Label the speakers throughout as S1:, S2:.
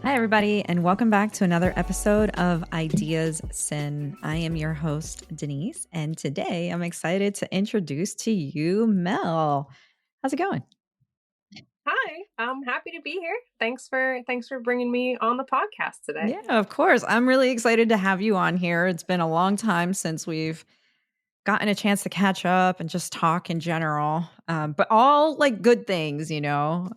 S1: Hi, everybody, and welcome back to another episode of Ideas Sin. I am your host, Denise, and today I'm excited to introduce to you Mel. How's it going?
S2: Hi, I'm happy to be here. Thanks for bringing me on the podcast today.
S1: Yeah, of course. I'm really excited to have you on here. It's been a long time since we've gotten a chance to catch up and just talk in general, but all like good things, you know.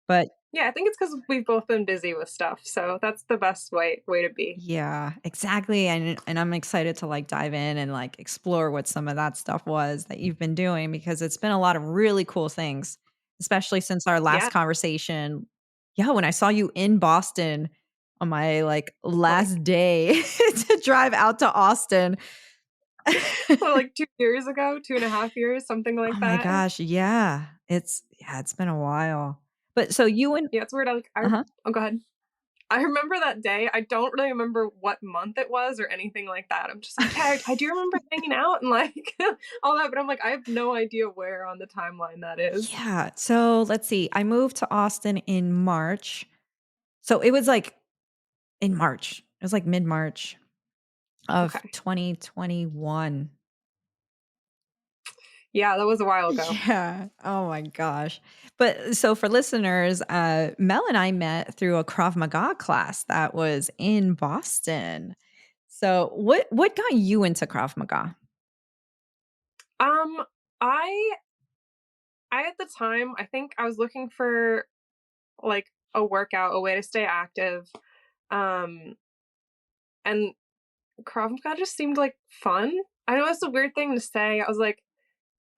S1: But
S2: Yeah, I think it's because we've both been busy with stuff, so that's the best way to be.
S1: Yeah, exactly. And I'm excited to like dive in and like explore what some of that stuff was that you've been doing because it's been a lot of really cool things, especially since our
S2: Yeah,
S1: last conversation. Yeah, when I saw you in Boston on my like
S2: like
S1: last day to drive out to Austin.
S2: like 2 years ago, 2.5 years, something
S1: Oh
S2: like
S1: my
S2: that.
S1: gosh, yeah. It's been a while. But so you and
S2: Yeah, it's weird.
S1: uh-huh.
S2: Oh, go ahead. I remember that day. I don't really remember what month it was or anything like that. I'm just like, yeah, I do remember hanging out and like all that, but I'm like, I have no idea where on the timeline that is.
S1: Yeah. So let's see. I moved to Austin in March. So it was like in March. It was like mid-March of
S2: Okay.
S1: 2021.
S2: Yeah, that was a while ago.
S1: Yeah. Oh my gosh. But so for listeners, Mel and I met through a Krav Maga class that was in Boston. So what got you into Krav Maga?
S2: Um, I at the time, I think I was looking for like a workout, a way to stay active. Um, and Krav Maga just seemed like fun. I know it's a weird thing to say. I was like,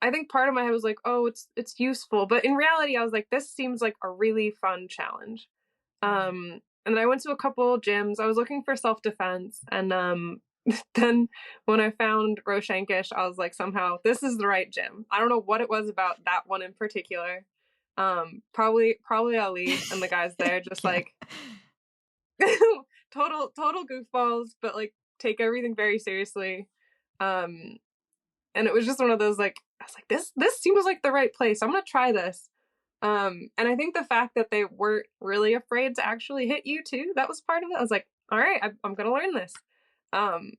S2: I think part of my head was like, oh, it's useful, but in reality, I was like, this seems like a really fun challenge.
S1: Mm.
S2: And then I went to a couple gyms. I was looking for self defense, and then when I found Roshankish, I was like, somehow this is the right gym. I don't know what it was about that one in particular. Probably Ali and the guys there, just
S1: Yeah.
S2: like total goofballs, but like take everything very seriously. Um, and it was just one of those like I was like, this seems like the right place. I'm gonna try this. And I think the fact that they weren't really afraid to actually hit you too, that was part of it. I was like, all right, I'm gonna learn this. Um,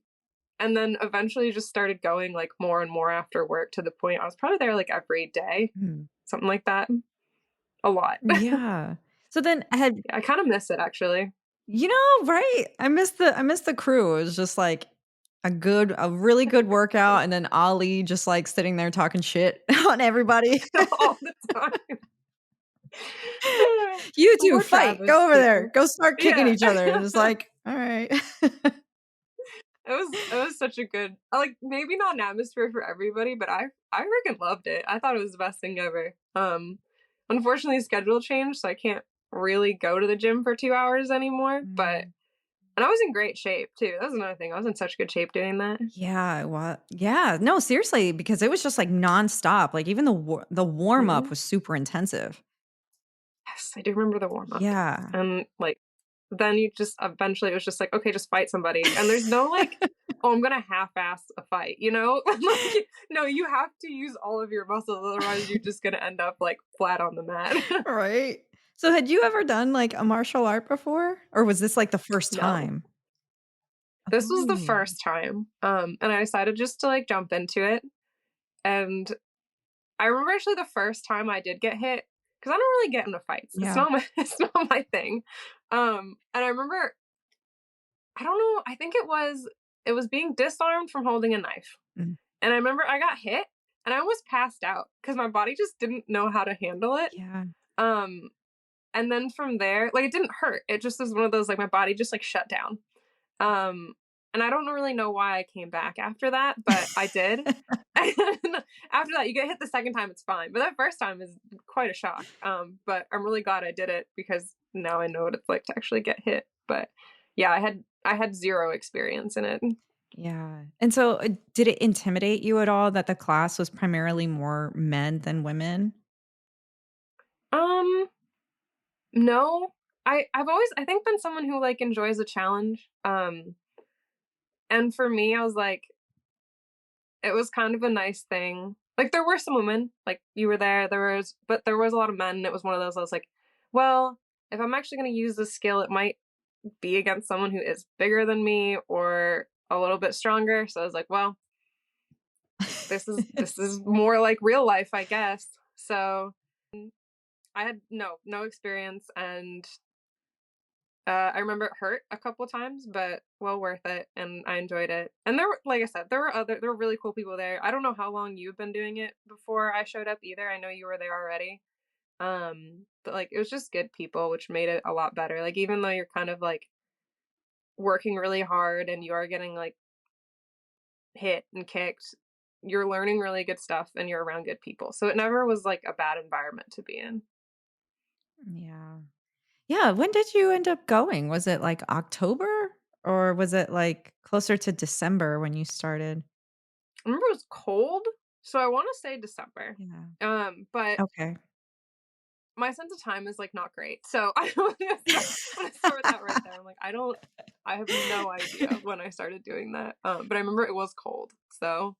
S2: and then eventually just started going like more and more after work to the point I was probably there like every day,
S1: Mm.
S2: something like that. A lot. Yeah,
S1: Yeah. So then had
S2: I kind of miss it actually.
S1: right? I miss the crew. It was just like a really good workout and then Ali just like sitting there talking shit on everybody.
S2: All the time.
S1: You two
S2: Poor
S1: fight.
S2: Travis
S1: Go over there.
S2: too.
S1: Go start kicking
S2: Yeah.
S1: each other. And it's like, all right.
S2: It was such a good like maybe not an atmosphere for everybody, but I freaking loved it. I thought it was the best thing ever. Unfortunately schedule changed, so I can't really go to the gym for 2 hours anymore. But
S1: Mm.
S2: and I was in great shape too. That was another thing. I was in such good shape doing that.
S1: Yeah, what? Yeah, no, seriously, because it was just like nonstop. Like even the warm up
S2: Mhm.
S1: was super intensive.
S2: Yes, I do remember the warm up.
S1: Yeah.
S2: And like then you just eventually it was just like, okay, just fight somebody. And there's no like, oh, I'm gonna half ass a fight, you know? Like, no, you have to use all of your muscles, otherwise you're just gonna end up like flat on the mat.
S1: Right. So had you ever done like a martial art before, or was this like the first
S2: No.
S1: time?
S2: This was the
S1: Oh.
S2: first time. And I decided just to like jump into it. And I remember actually the first time I did get hit, because I don't really get into fights. It's
S1: Yeah.
S2: not my it's not my thing. And I remember I don't know, I think it was being disarmed from holding a knife.
S1: Mm.
S2: And I remember I got hit and I almost passed out because my body just didn't know how to handle it.
S1: Yeah.
S2: Um, and then from there, like it didn't hurt. It just was one of those like my body just like shut down. Um, and I don't really know why I came back after that, but I did. And after that, you get hit the second time, it's fine. But that first time is quite a shock. But I'm really glad I did it because now I know what it's like to actually get hit. But yeah, I had zero experience in it.
S1: Yeah. And so did it intimidate you at all that the class was primarily more men than women?
S2: Um, No, I've always I think been someone who like enjoys a challenge. And for me, I was like, it was kind of a nice thing. Like there were some women, like you were there, but there was a lot of men, and it was one of those I was like, well, if I'm actually going to use this skill, it might be against someone who is bigger than me or a little bit stronger. So I was like, well, this is more like real life, I guess. So I had no experience, and I remember it hurt a couple times, but well worth it, and I enjoyed it. And there were, like I said, there were really cool people there. I don't know how long you've been doing it before I showed up either. I know you were there already. But like it was just good people, which made it a lot better. Like even though you're kind of like working really hard and you are getting like hit and kicked, you're learning really good stuff and you're around good people. So it never was like a bad environment to be in.
S1: Yeah. Yeah, when did you end up going? Was it, like, October? Or was it, like, closer to December when you started?
S2: I remember it was cold, so I want to say December.
S1: Yeah.
S2: But
S1: Okay.
S2: my sense of time is like not great. So I want to start with that right there. I'm like, I have no idea when I started doing that. But I remember it was cold. So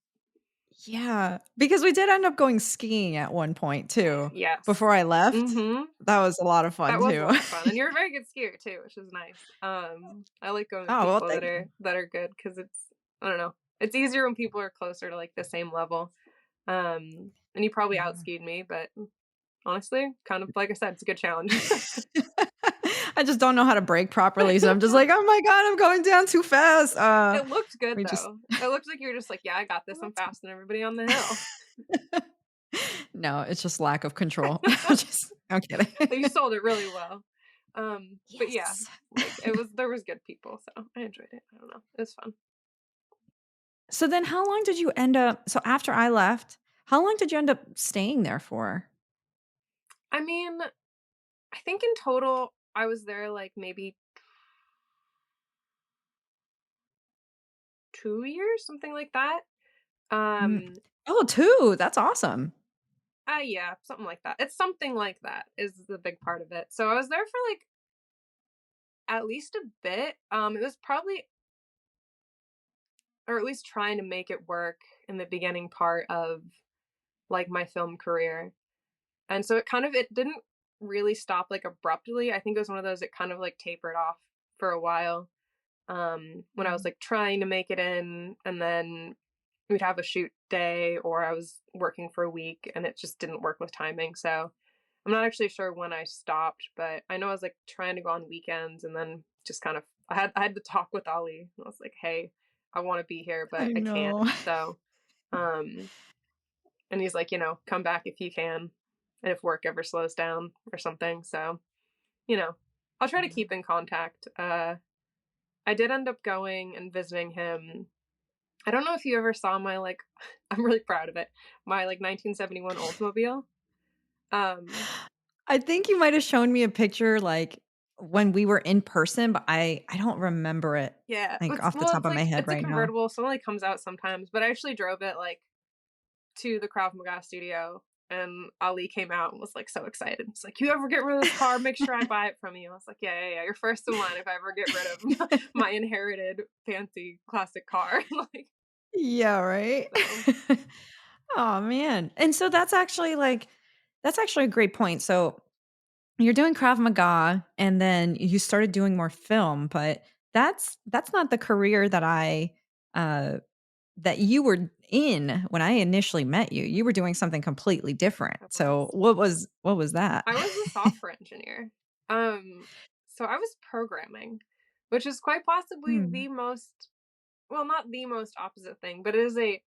S1: Yeah, because we did end up going skiing at one point too,
S2: yes.
S1: before I left.
S2: Mm-hmm.
S1: That was a lot of fun
S2: That was a
S1: too.
S2: lot of fun. And you're a very good skier too, which is nice. I like going with
S1: Oh, well,
S2: people
S1: thank you.
S2: that are good because it's I don't know. It's easier when people are closer to like the same level. And you probably
S1: Yeah.
S2: outskied me, but honestly, kind of like I said, it's a good challenge.
S1: I just don't know how to brake properly, so I'm just like, "Oh my god, I'm going down too fast."
S2: It looked good
S1: We just
S2: though. It looked like you were just like, "Yeah, I got this.
S1: well,
S2: I'm
S1: that's
S2: faster than everybody on the hill."
S1: good. No, it's just lack of control. I'm kidding.
S2: You sold it really well. But yeah,
S1: Yes.
S2: like there was good people, so I enjoyed it. I don't know. It was fun.
S1: So then how long did you end up so after I left, how long did you end up staying there for?
S2: I mean, I think in total I was there like maybe 2 years, something like that.
S1: Mm.
S2: Um,
S1: Oh, 2, that's awesome.
S2: yeah, something like that. It's something like that is the big part of it. So I was there for like at least a bit. It was probably or at least trying to make it work in the beginning part of like my film career. And so it didn't really stop like abruptly. I think it was one of those it kind of like tapered off for a while. When I was
S1: Mm,
S2: like trying to make it in, and then we'd have a shoot day or I was working for a week and it just didn't work with timing. So I'm not actually sure when I stopped, but I know I was like trying to go on weekends and then just kind of I had to talk with Ali. I was like, "Hey, I want to be here, but
S1: I
S2: I can't."
S1: know.
S2: So, um and he's like, "Come back if you can and if work ever slows down or something." So, you know, I'll try to
S1: Yeah.
S2: keep in contact. I did end up going and visiting him. I don't know if you ever saw my like I'm really proud of it. My like 1971 Oldsmobile. Um
S1: I think you might have shown me a picture, like, when we were in person, but I don't remember it,
S2: yeah,
S1: like, off the top
S2: it's
S1: of my
S2: like
S1: head
S2: it's a
S1: right now.
S2: convertible, so it only comes out sometimes, but I actually drove it like to the Krav Maga studio, and Ali came out and was like so excited. He's like, "You ever get rid of this car? Make sure I buy it from you." I was like, "Yeah, yeah, yeah. You're first in line if I ever get rid of my inherited fancy classic car." Like
S1: Yeah, right?
S2: so.
S1: Oh, man. And so that's actually a great point. So you're doing Krav Maga and then you started doing more film, but that's not the career that uh that you were in when I initially met you. You were doing something completely different.
S2: I
S1: So
S2: was.
S1: what was that?
S2: I was a software engineer. Um, so I was programming, which is quite possibly
S1: Hmm.
S2: the most well, not the most opposite thing, but it is a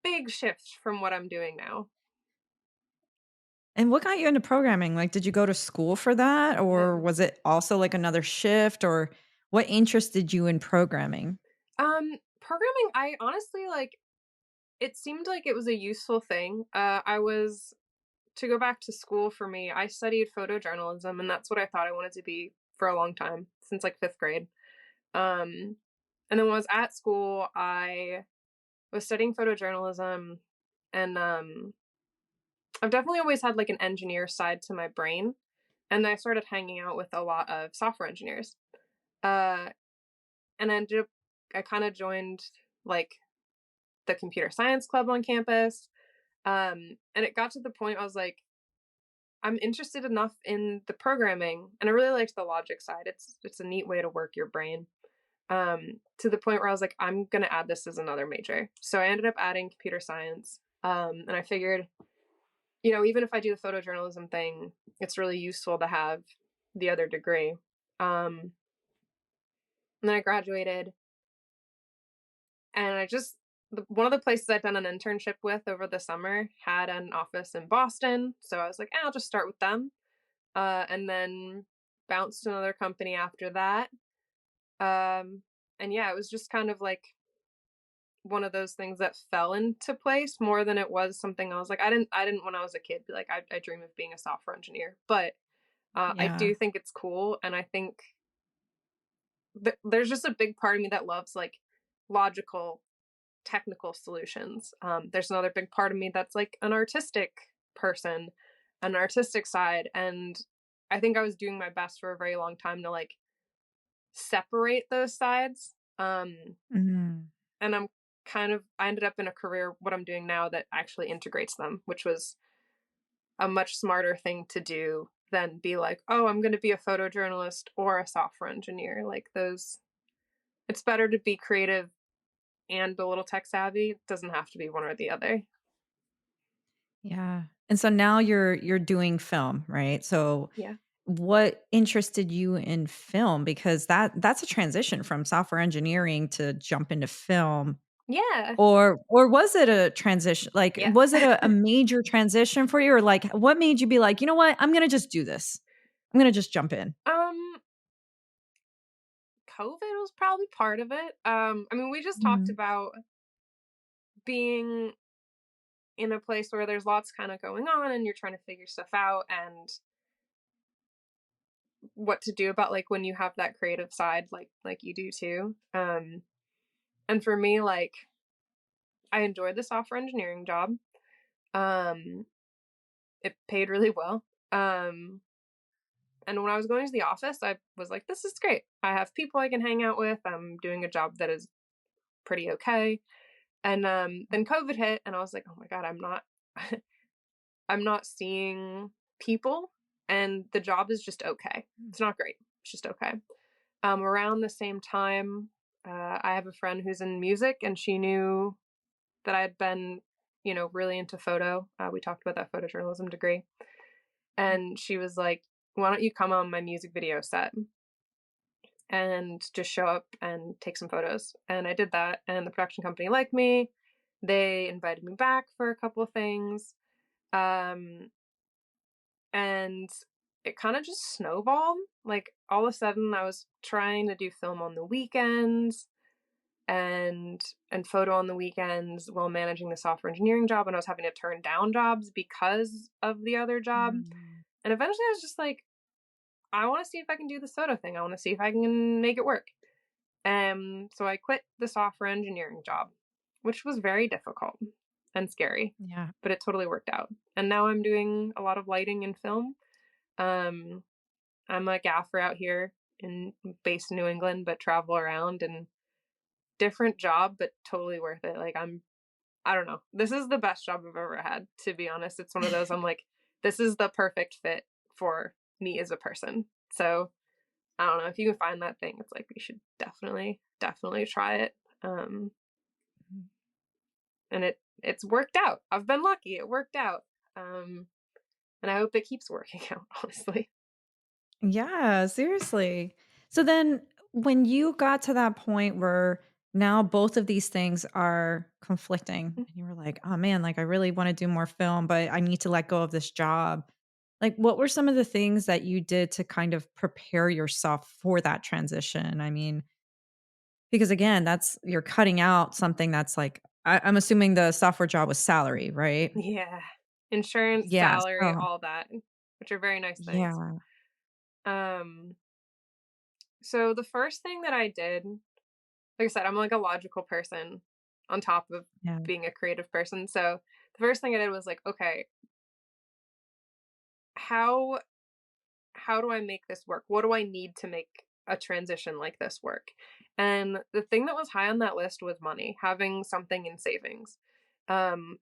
S2: big shift from what I'm doing now.
S1: And what got you into programming? Like, did you go to school for that? Or
S2: Um,
S1: was it also like another shift? Or what interested you in programming?
S2: Programming, I honestly like it seemed like it was a useful thing. I was to go back to school for me, I studied photojournalism and that's what I thought I wanted to be for a long time, since like 5th grade. Um, and then when I was at school, I was studying photojournalism and I've definitely always had like an engineer side to my brain. And I started hanging out with a lot of software engineers. Uh, and I kind of joined like the computer science club on campus. And it got to the point I was like, I'm interested enough in the programming, and I really liked the logic side. It's a neat way to work your brain. To the point where I was like, I'm gonna add this as another major. So I ended up adding computer science. And I figured, even if I do the photojournalism thing, it's really useful to have the other degree. And then I graduated, and one of the places I'd done an internship with over the summer had an office in Boston. So I was like, I'll just start with them. And then bounced to another company after that. And yeah, it was just kind of like one of those things that fell into place more than it was something I was like, I didn't when I was a kid be like, I dream of being a software engineer. But I
S1: Yeah.
S2: do think it's cool, and I think there's just a big part of me that loves like logical technical solutions. There's another big part of me that's like an artistic person, an artistic side, and I think I was doing my best for a very long time to like separate those sides.
S1: Mhm.
S2: And I ended up in a career, what I'm doing now, that actually integrates them, which was a much smarter thing to do than be like, oh, I'm going to be a photojournalist or a software engineer. Like those, it's better to be creative and a little tech savvy. It doesn't have to be one or the other.
S1: Yeah. And so now you're doing film, right? So
S2: Yeah.
S1: what interested you in film? Because that's a transition from software engineering to jump into film.
S2: Yeah.
S1: Or was it a transition? Like,
S2: Yeah.
S1: was it a major transition for you? Or like what made you be like, you know what? I'm gonna just do this. I'm gonna just jump in.
S2: um, COVID was probably part of it. I mean, we just talked
S1: Mhm.
S2: about being in a place where there's lots kind of going on and you're trying to figure stuff out, and what to do about like when you have that creative side like you do too. And for me, like, I enjoyed the software engineering job. um it paid really well. And when I was going to the office, I was like, this is great, I have people I can hang out with, I'm doing a job that is pretty okay. And then COVID hit, and I was like, oh my god, I'm not I'm not seeing people, and the job is just okay. It's not great, it's just okay. Around the same time, I have a friend who's in music, and she knew that I had been, really into photo. We talked about that photojournalism degree, and she was like, "Why don't you come on my music video set and just show up and take some photos?" And I did that, and the production company liked me. They invited me back for a couple of things, um, and it kind of just snowballed. Like all of a sudden, I was trying to do film on the weekends and photo on the weekends while managing the software engineering job, and I was having to turn down jobs because of the other job.
S1: Mhm.
S2: And eventually I was just like, I want to see if I can do this photo thing. I want to see if I can make it work. So I quit the software engineering job, which was very difficult and scary,
S1: Yeah.
S2: but it totally worked out. And now I'm doing a lot of lighting and film. Um, I'm a gaffer out here in based in New England, but travel around, and different job, but totally worth it. Like I don't know. This is the best job I've ever had, to be honest. It's one of those I'm like, this is the perfect fit for me as a person. So I don't know if you can find that thing. It's like you should definitely try it. Um, and it's worked out. I've been lucky. It worked out. Um, and I hope it keeps working out. Honestly.
S1: Yeah, seriously. So then when you got to that point where now both of these things are conflicting and you were like, "Oh man, like I really want to do more film, but I need to let go of this job." Like what were some of the things that you did to kind of prepare yourself for that transition? I mean, because again, that's you're cutting out something that's like I'm assuming the software job was salary, right?
S2: Yeah. Insurance,
S1: Yeah.
S2: salary,
S1: So
S2: all that, which are very nice things.
S1: yeah.
S2: Um, so the first thing that I did, like I said, I'm like a logical person on top of
S1: Yeah.
S2: being a creative person. So the first thing I did was like, okay, how how do I make this work? What do I need to make a transition like this work? And the thing that was high on that list was money, having something in savings. Um,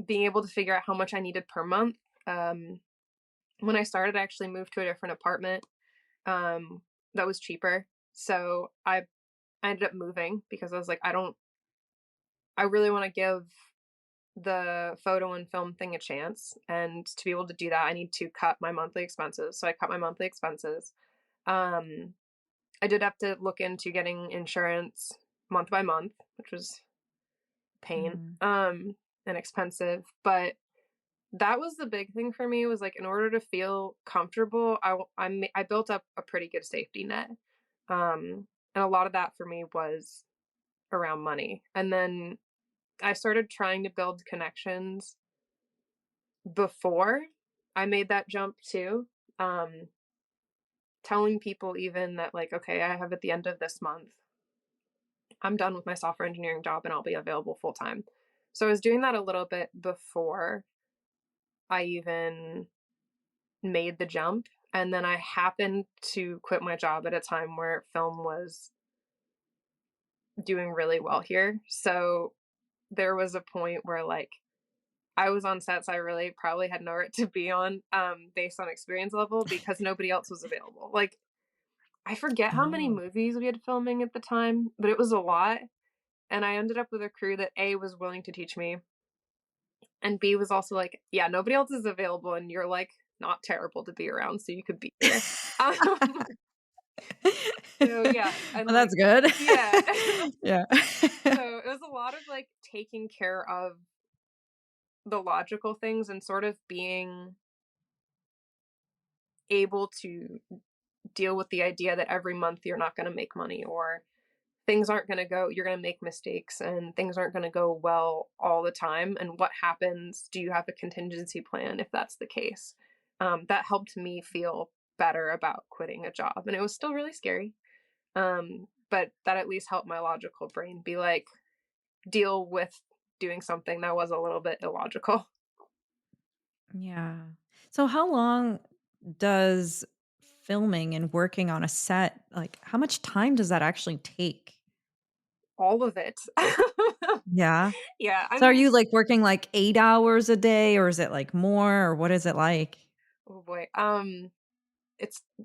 S2: being able to figure out how much I needed per month. Um, when I started, I actually moved to a different apartment um, that was cheaper. So I ended up moving because I was like, I really want to give the photo and film thing a chance. And to be able to do that, I need to cut my monthly expenses. So I cut my monthly expenses. Um, I did have to look into getting insurance month by month, which was pain
S1: Mm.
S2: and expensive. But that was the big thing for me was like in order to feel comfortable, I built up a pretty good safety net. And a lot of that for me was around money. And then I started trying to build connections before I made that jump too. Um, Telling people even that like, okay, I have at the end of this month, I'm done with my software engineering job and I'll be available full time. So I was doing that a little bit before I even made the jump. And then I happened to quit my job at a time where film was doing really well here. So there was a point where like I was on sets I really probably had no right to be on based on experience level because nobody else was available. Like I forget how many
S1: Oh.
S2: movies we had filming at the time, but it was a lot. And I ended up with a crew that A was willing to teach me and B was also like, yeah, nobody else is available and you're like not terrible to be around, so you could be here. Um, so yeah, and
S1: Well,
S2: like
S1: that's good.
S2: yeah.
S1: Yeah.
S2: So it was a lot of like taking care of the logical things and sort of being able to deal with the idea that every month you're not going to make money or things aren't going to go, you're going to make mistakes and things aren't going to go well all the time. And what happens? Do you have a contingency plan if that's the case? That helped me feel better about quitting a job. And it was still really scary. But that at least helped my logical brain be like, deal with doing something that was a little bit illogical.
S1: Yeah. So how long does filming and working on a set, like, how much time does that actually take?
S2: All of it.
S1: Yeah.
S2: Yeah. I
S1: So are
S2: mean,
S1: you, like, working, like, 8 hours a day, or is it, like, more, or what is it like?
S2: oh boy.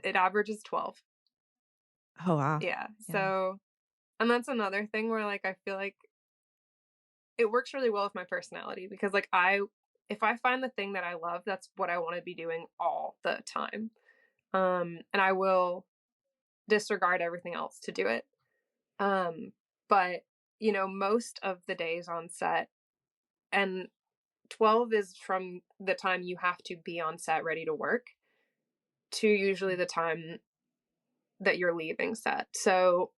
S2: It averages 12.
S1: Oh, wow.
S2: Yeah.
S1: Yeah.
S2: So, and that's another thing where like I feel like it works really well with my personality because like if I find the thing that I love, that's what I want to be doing all the time. And I will disregard everything else to do it. Um but most of the days on set and 12 is from the time you have to be on set ready to work to usually the time that you're leaving set. So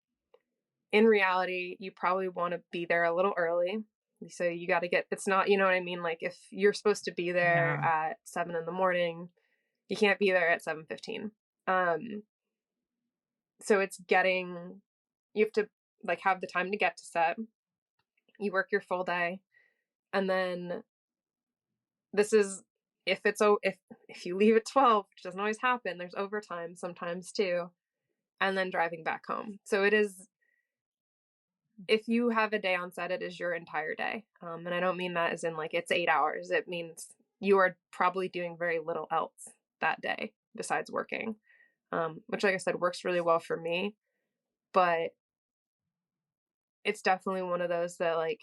S2: in reality, you probably want to be there a little early. So you got to get, it's not, you know what I mean? Like if you're supposed to be there
S1: Yeah.
S2: at 7 in the morning, you can't be there at 7:15. Um, so it's getting, you have to like have the time to get to set. You work your full day. And then this is, if you leave at 12, which doesn't always happen, there's overtime sometimes too. And then driving back home. So it is if you have a day on set, it is your entire day. And I don't mean that as in like it's 8 hours. It means you are probably doing very little else that day besides working, which, like I said, works really well for me. But it's definitely one of those that, like,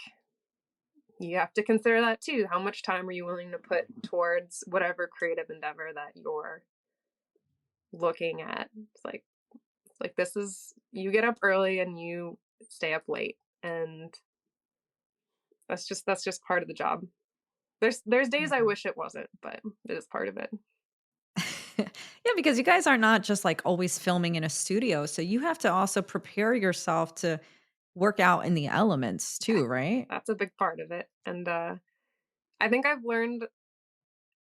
S2: you have to consider that too. How much time are you willing to put towards whatever creative endeavor that you're looking at? Like this is you get up early and you stay up late, and that's just part of the job. There's days I
S1: Yeah.
S2: wish it wasn't, but it is part of it.
S1: Yeah, because you guys are not just, like, always filming in a studio, so you have to also prepare yourself to work out in the elements
S2: Yeah,
S1: too, right?
S2: that's a big part of it, and, I think I've learned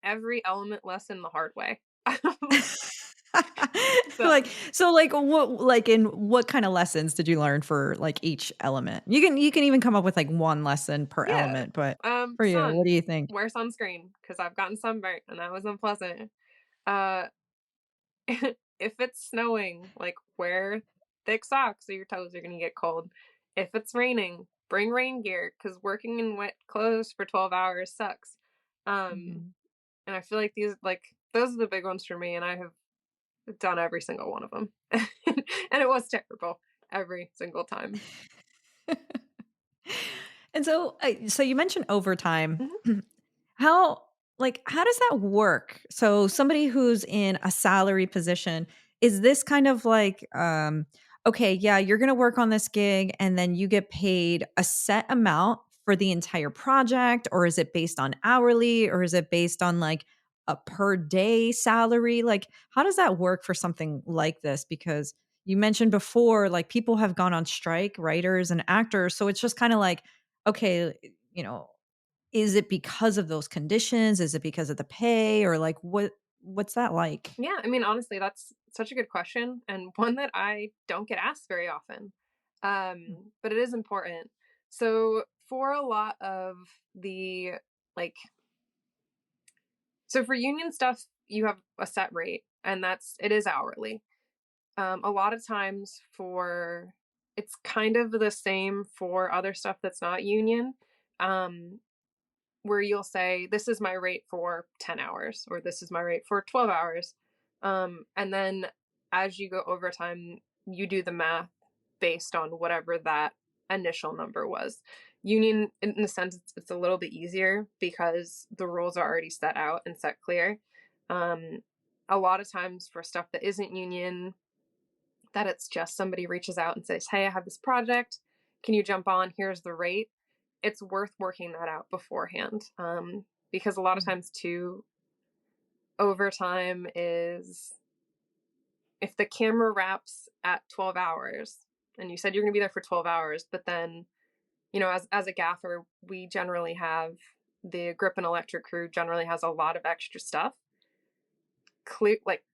S2: every element lesson the hard way.
S1: Like,
S2: So,
S1: so, like, in what kinda lessons did you learn for, like, each element? You can even come up with, like, 1 lesson per
S2: yeah,
S1: element, but for you, what
S2: sun,
S1: do you think?
S2: wear sunscreen because 'cause I've gotten sunburnt and that was unpleasant. Uh, if it's snowing, like, wear thick socks so your toes are gonna get cold. If it's raining, bring rain gear because working in wet clothes for 12 hours sucks. Um
S1: Mhm.
S2: And I feel like these like those are the big ones for me, and I have done every single one of them. And it was terrible every single time.
S1: And so you mentioned overtime.
S2: Mhm.
S1: How how does that work? So somebody who's in a salary position, is this kind of okay, yeah, you're going to work on this gig and then you get paid a set amount for the entire project, or is it based on hourly, or is it based on like a per day salary? Like how does that work for something like this? Because you mentioned before like people have gone on strike, writers and actors, so it's just kind of like okay, you know, is it because of those conditions? Is it because of the pay, or like what's that like?
S2: Yeah, I mean, honestly, that's such a good question and one that I don't get asked very often.
S1: Mm,
S2: But it is important. So for a lot of the like so for union stuff, you have a set rate and it is hourly. A lot of times for it's kind of the same for other stuff that's not union. Um, where you'll say, "This is my rate for 10 hours," or "This is my rate for 12 hours." And then as you go overtime, you do the math based on whatever that initial number was. Union, in a sense, it's a little bit easier because the rules are already set out and set clear. Um, a lot of times for stuff that isn't union, that it's just somebody reaches out and says, "Hey, I have this project. Can you jump on? Here's the rate." It's worth working that out beforehand. Because a lot of
S1: mm,
S2: times too, overtime is if the camera wraps at 12 hours and you said you're going to be there for 12 hours, but then, as a gaffer, we generally have the grip and electric crew generally has a lot of extra stuff. Clear, like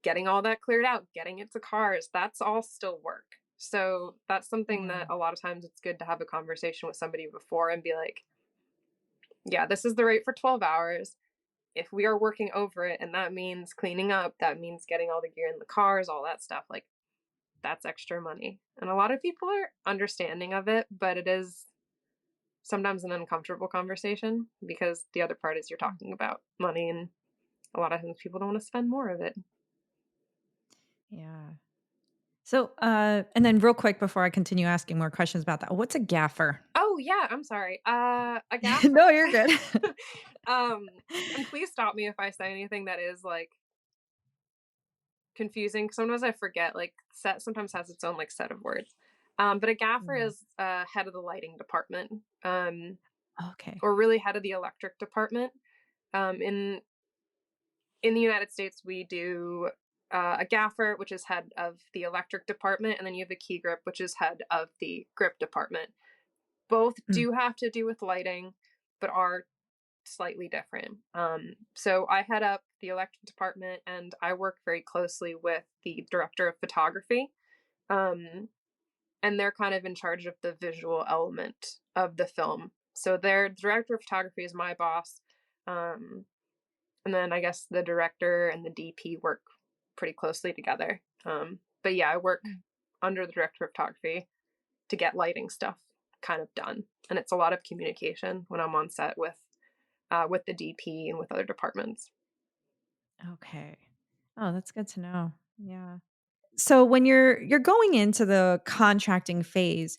S2: getting all that cleared out, getting it to cars, that's all still work. So that's something
S1: yeah.
S2: that a lot of times it's good to have a conversation with somebody before and be like, yeah, this is the rate for 12 hours. If we are working over it and that means cleaning up, that means getting all the gear in the cars, all that stuff, like that's extra money. And a lot of people are understanding of it, but it is sometimes an uncomfortable conversation because the other part is you're
S1: Mm,
S2: talking about money and a lot of times people don't want to spend more of it.
S1: yeah. So and then real quick before I continue asking more questions about that, what's a gaffer?
S2: Oh yeah, I'm sorry. A gaffer.
S1: No, you're good.
S2: um and please stop me if I say anything that is like confusing. Sometimes I forget, like set sometimes has its own like set of words. But a gaffer
S1: Yeah.
S2: is head of the lighting department,
S1: Okay.
S2: or really head of the electric department. In the United States, we do a gaffer, which is head of the electric department, and then you have a key grip, which is head of the grip department. Both
S1: Mm,
S2: do have to do with lighting, but are slightly different. So I head up the electric department, and I work very closely with the director of photography. Um, and they're kind of in charge of the visual element of the film. So their director of photography is my boss. Um, and then I guess the director and the DP work pretty closely together. But yeah, I work
S1: mm.
S2: under the director of photography to get lighting stuff kind of done. And it's a lot of communication when I'm on set with the DP and with other departments.
S1: Okay. Oh, that's good to know. Yeah. So when you're going into the contracting phase,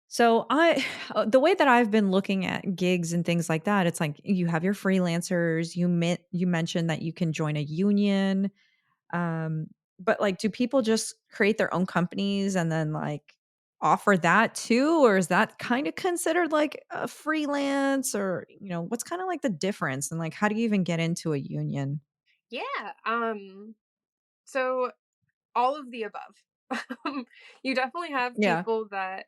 S1: so I the way that I've been looking at gigs and things like that, it's like you have your freelancers, you mentioned that you can join a union. But like do people just create their own companies and then like offer that too, or is that kind of considered like a freelance, or what's kind of like the difference, and like how do you even get into a union?
S2: Yeah. So all of the above. You definitely have
S1: Yeah.
S2: people that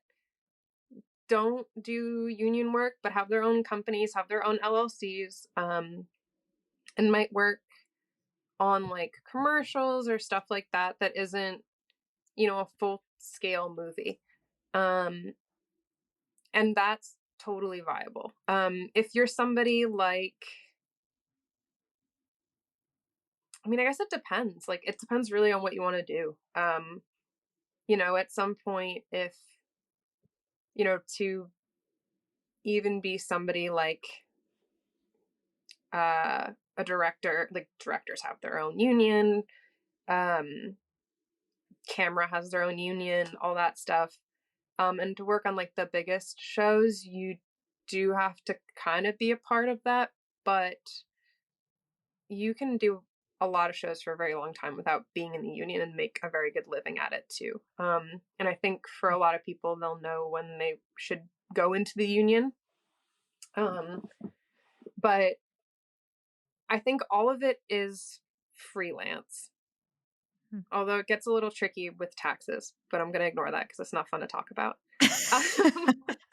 S2: don't do union work but have their own companies, have their own LLCs, and might work on like commercials or stuff like that that isn't, a full scale movie. Um, and that's totally viable. If you're somebody like, I mean, I guess it depends. Like, it depends really on what you want to do. At some point, if, to even be somebody like a director, like directors have their own union, um, camera has their own union, all that stuff. And to work on like the biggest shows, you do have to kind of be a part of that, but you can do a lot of shows for a very long time without being in the union and make a very good living at it too. And I think for a lot of people, they'll know when they should go into the union. Um, but I think all of it is freelance,
S1: Hmm.
S2: although it gets a little tricky with taxes, but I'm going to ignore that because it's not fun to talk about.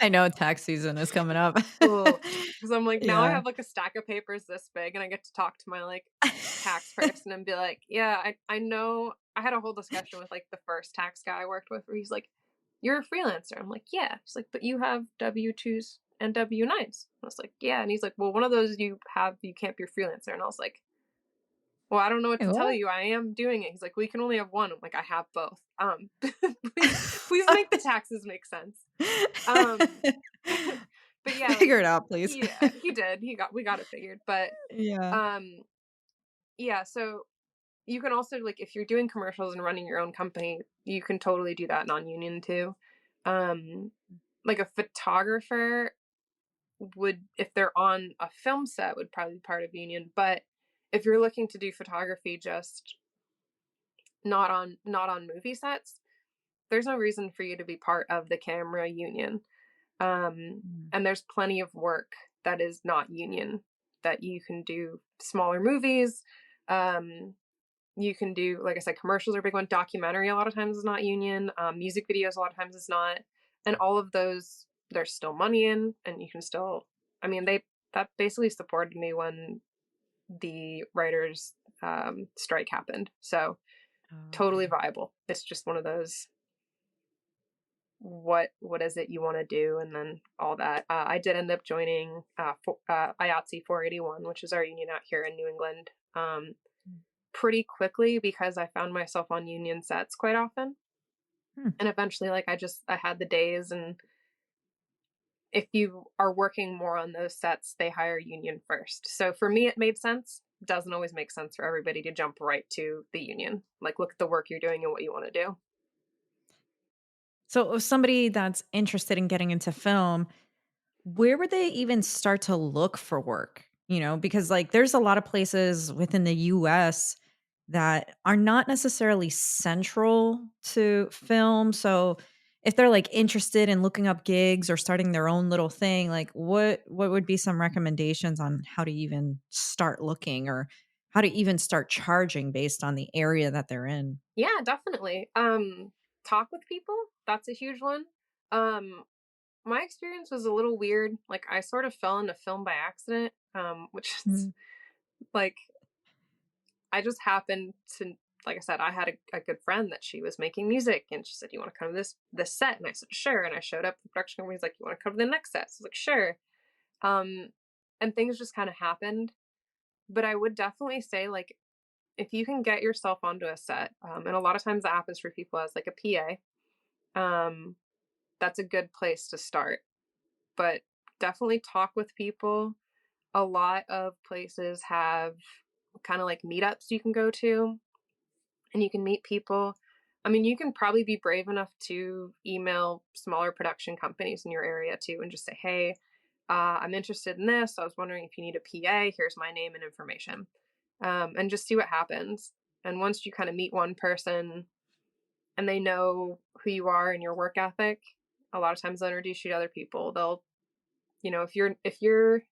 S1: I know tax season is coming up.
S2: Oh, because I'm like, now I
S1: Yeah.
S2: have like a stack of papers this big and I get to talk to my like tax person and be like, yeah, I know. I had a whole discussion with like the first tax guy I worked with where he's like, you're a freelancer. I'm like, yeah. He's like, but you have W-2s and W-9s. I was like, yeah. And he's like, well, one of those you can't be a freelancer. And I was like, well, I don't know what
S1: Wait,
S2: to tell
S1: what?
S2: you. I am doing it. He's like, we can only have one. I'm like, I have both. Please make the taxes make sense. Um, but yeah, like,
S1: Figure it out, please.
S2: yeah, he did. We got it figured. But
S1: Yeah.
S2: um, yeah, so you can also like if you're doing commercials and running your own company, you can totally do that non-union too. Um, like a photographer would, if they're on a film set, would probably be part of union. But if you're looking to do photography just not on movie sets, there's no reason for you to be part of the camera union.
S1: Mm.
S2: And there's plenty of work that is not union that you can do smaller movies. Um, you can do, like I said, commercials are a big one. Documentary a lot of times is not union. Music videos a lot of times is not. And all of those, there's still money in, and you can still. I mean, they that basically supported me when the writers' strike happened. So
S1: Oh,
S2: totally
S1: okay.
S2: viable. It's just one of those what is it you want to do and then all that. I did end up joining IATSE 481, which is our union out here in New England,
S1: Mm.
S2: pretty quickly because I found myself on union sets quite often.
S1: Hmm.
S2: And eventually, like I had the days, and if you are working more on those sets, they hire union first. So for me, it made sense. Doesn't always make sense for everybody to jump right to the union. Like, look at the work you're doing and what you want to do.
S1: So, if somebody that's interested in getting into film, where would they even start to look for work? Because like there's a lot of places within the US that are not necessarily central to film. So if they're like interested in looking up gigs or starting their own little thing, like what would be some recommendations on how to even start looking or how to even start charging based on the area that they're in?
S2: Yeah, definitely. Talk with people. That's a huge one. Um, my experience was a little weird. Like I sort of fell into film by accident, which is
S1: Mhm.
S2: like I just happened to, like I said, I had a good friend that she was making music, and she said, "You want to come to this set?" And I said, "Sure." And I showed up. The production company's like, "You want to come to the next set?" So I was like, "Sure." Um, and things just kind of happened. But I would definitely say like if you can get yourself onto a set, and a lot of times that happens for people as like a PA. That's a good place to start. But definitely talk with people. A lot of places have kind of like meetups you can go to and you can meet people. I mean, you can probably be brave enough to email smaller production companies in your area too and just say, hey, I'm interested in this. I was wondering if you need a PA. Here's my name and information. And just see what happens. And once you kind of meet one person and they know who you are and your work ethic, a lot of times they'll introduce you to other people. They'll, if you're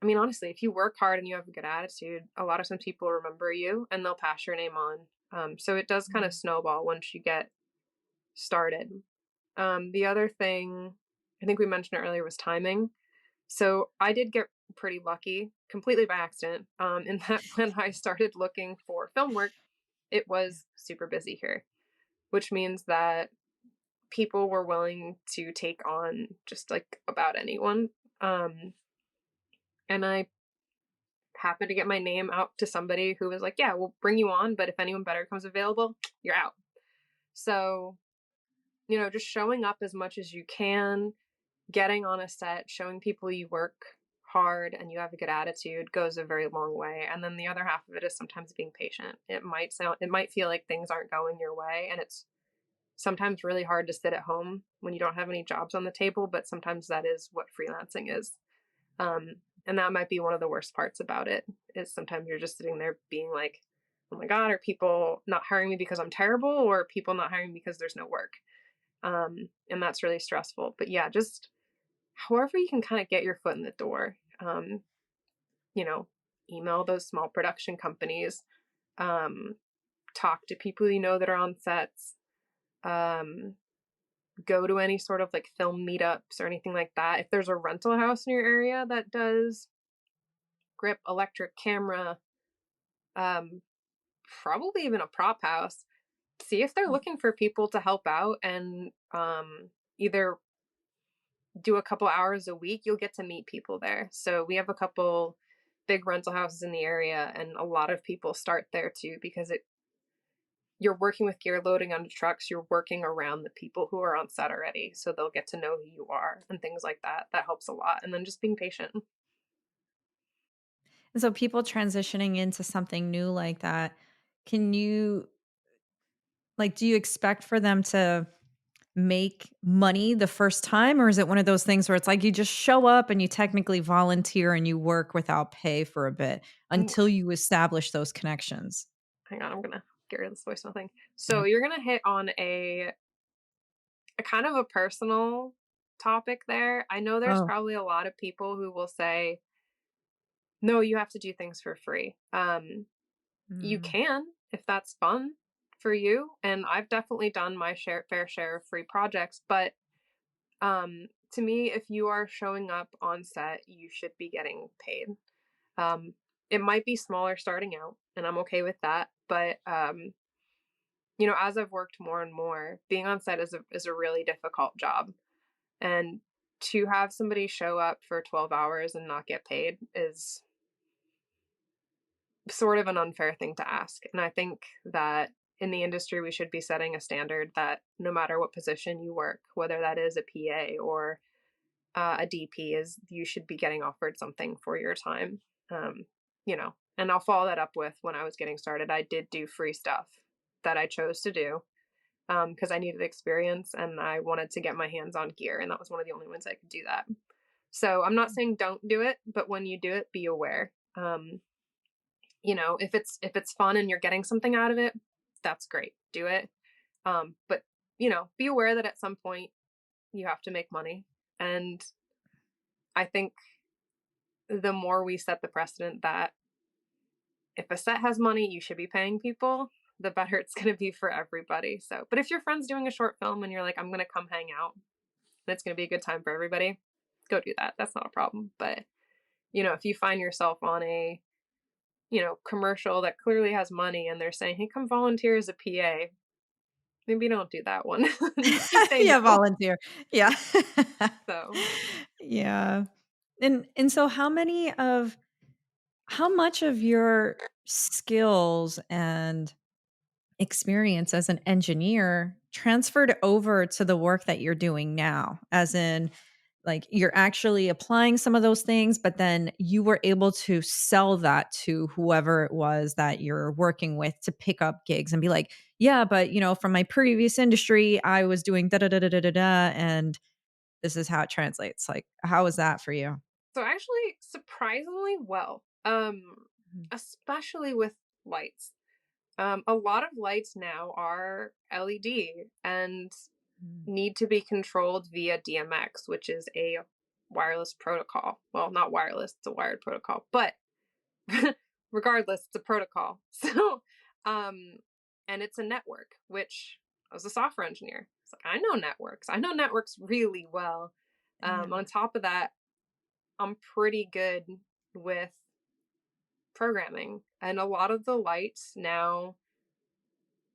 S2: I mean, honestly, if you work hard and you have a good attitude, a lot of times people remember you and they'll pass your name on. So it does kind of
S1: Mm.
S2: snowball once you get started. The other thing, I think we mentioned earlier, was timing. So I did get pretty lucky, completely by accident, in that when I started looking for film work, it
S1: Yeah.
S2: was super busy here, which means that people were willing to take on just like about anyone. Um, and I happened to get my name out to somebody who was like, yeah, we'll bring you on, but if anyone better comes available, you're out. So, just showing up as much as you can, getting on a set, showing people you work hard and you have a good attitude goes a very long way. And then the other half of it is sometimes being patient. It might feel like things aren't going your way, and it's sometimes really hard to sit at home when you don't have any jobs on the table, but sometimes that is what freelancing is. Um, and that might be one of the worst parts about it, is sometimes you're just sitting there being like, oh my God, are people not hiring me because I'm terrible, or are people not hiring me because there's no work? And that's really stressful. But yeah, just however you can kind of get your foot in the door, you know, email those small production companies, um, talk to people you know that are on sets, um, go to any sort of like film meetups or anything like that. If there's a rental house in your area that does grip, electric, camera, um, probably even a prop house, see if they're looking for people to help out, and either do a couple hours a week. You'll get to meet people there. So we have a couple big rental houses in the area, and a lot of people start there too, because you're working with gear loading onto trucks, you're working around the people who are on set already, so they'll get to know who you are and things like that. That helps a lot. And then just being patient.
S1: And so people transitioning into something new like that, can you like, do you expect for them to make money the first time? Or is it one of those things where it's like you just show up and you technically volunteer and you work without pay for a bit
S2: Ooh,
S1: until you establish those connections?
S2: hang on, I'm gonna get rid of this voicemail thing.
S1: Mhm.
S2: So you're gonna hit on a kind of a personal topic there. I know there's
S1: Oh.
S2: probably a lot of people who will say, no, you have to do things for free. You
S1: Mm.
S2: can, if that's fun for you. And I've definitely done my fair share of free projects, but to me, if you are showing up on set, you should be getting paid. Um, it might be smaller starting out, and I'm okay with that. But as I've worked more and more, being on set is a really difficult job, and to have somebody show up for 12 hours and not get paid is sort of an unfair thing to ask. And I think that in the industry, we should be setting a standard that no matter what position you work, whether that is a PA or a DP, is you should be getting offered something for your time. Um, and I'll follow that up with, when I was getting started, I did do free stuff that I chose to do because I needed experience and I wanted to get my hands on gear, and that was one of the only ones I could do that. So I'm not saying don't do it, but when you do it, be aware. If it's fun and you're getting something out of it, that's great. Do it. But be aware that at some point you have to make money. And I think the more we set the precedent that if a set has money, you should be paying people, the better it's going to be for everybody. So, but if your friend's doing a short film and you're like, I'm going to come hang out and it's going to be a good time for everybody, go do that. That's not a problem. But, if you find yourself on a, commercial that clearly has money and they're saying, hey, come volunteer as a PA, maybe don't do that one. Just say
S1: Yeah,
S2: no.
S1: volunteer. Yeah.
S2: So
S1: Yeah. And so how much of your skills and experience as an engineer transferred over to the work that you're doing now? As in, like, you're actually applying some of those things, but then you were able to sell that to whoever it was that you're working with to pick up gigs and be like, yeah, but from my previous industry, I was doing da da da da da da da, and this is how it translates. Like, how was that for you?
S2: so actually surprisingly well.
S1: Mhm.
S2: Especially with lights. A lot of lights now are LED and
S1: Mm.
S2: need to be controlled via DMX, which is a wireless protocol. Well, not wireless, it's a wired protocol, but regardless, it's a protocol. So, and it's a network, which I was a software engineer. It's like, I know networks. I know networks really well. On
S1: Yeah.
S2: top of that, I'm pretty good with programming. And a lot of the lights now,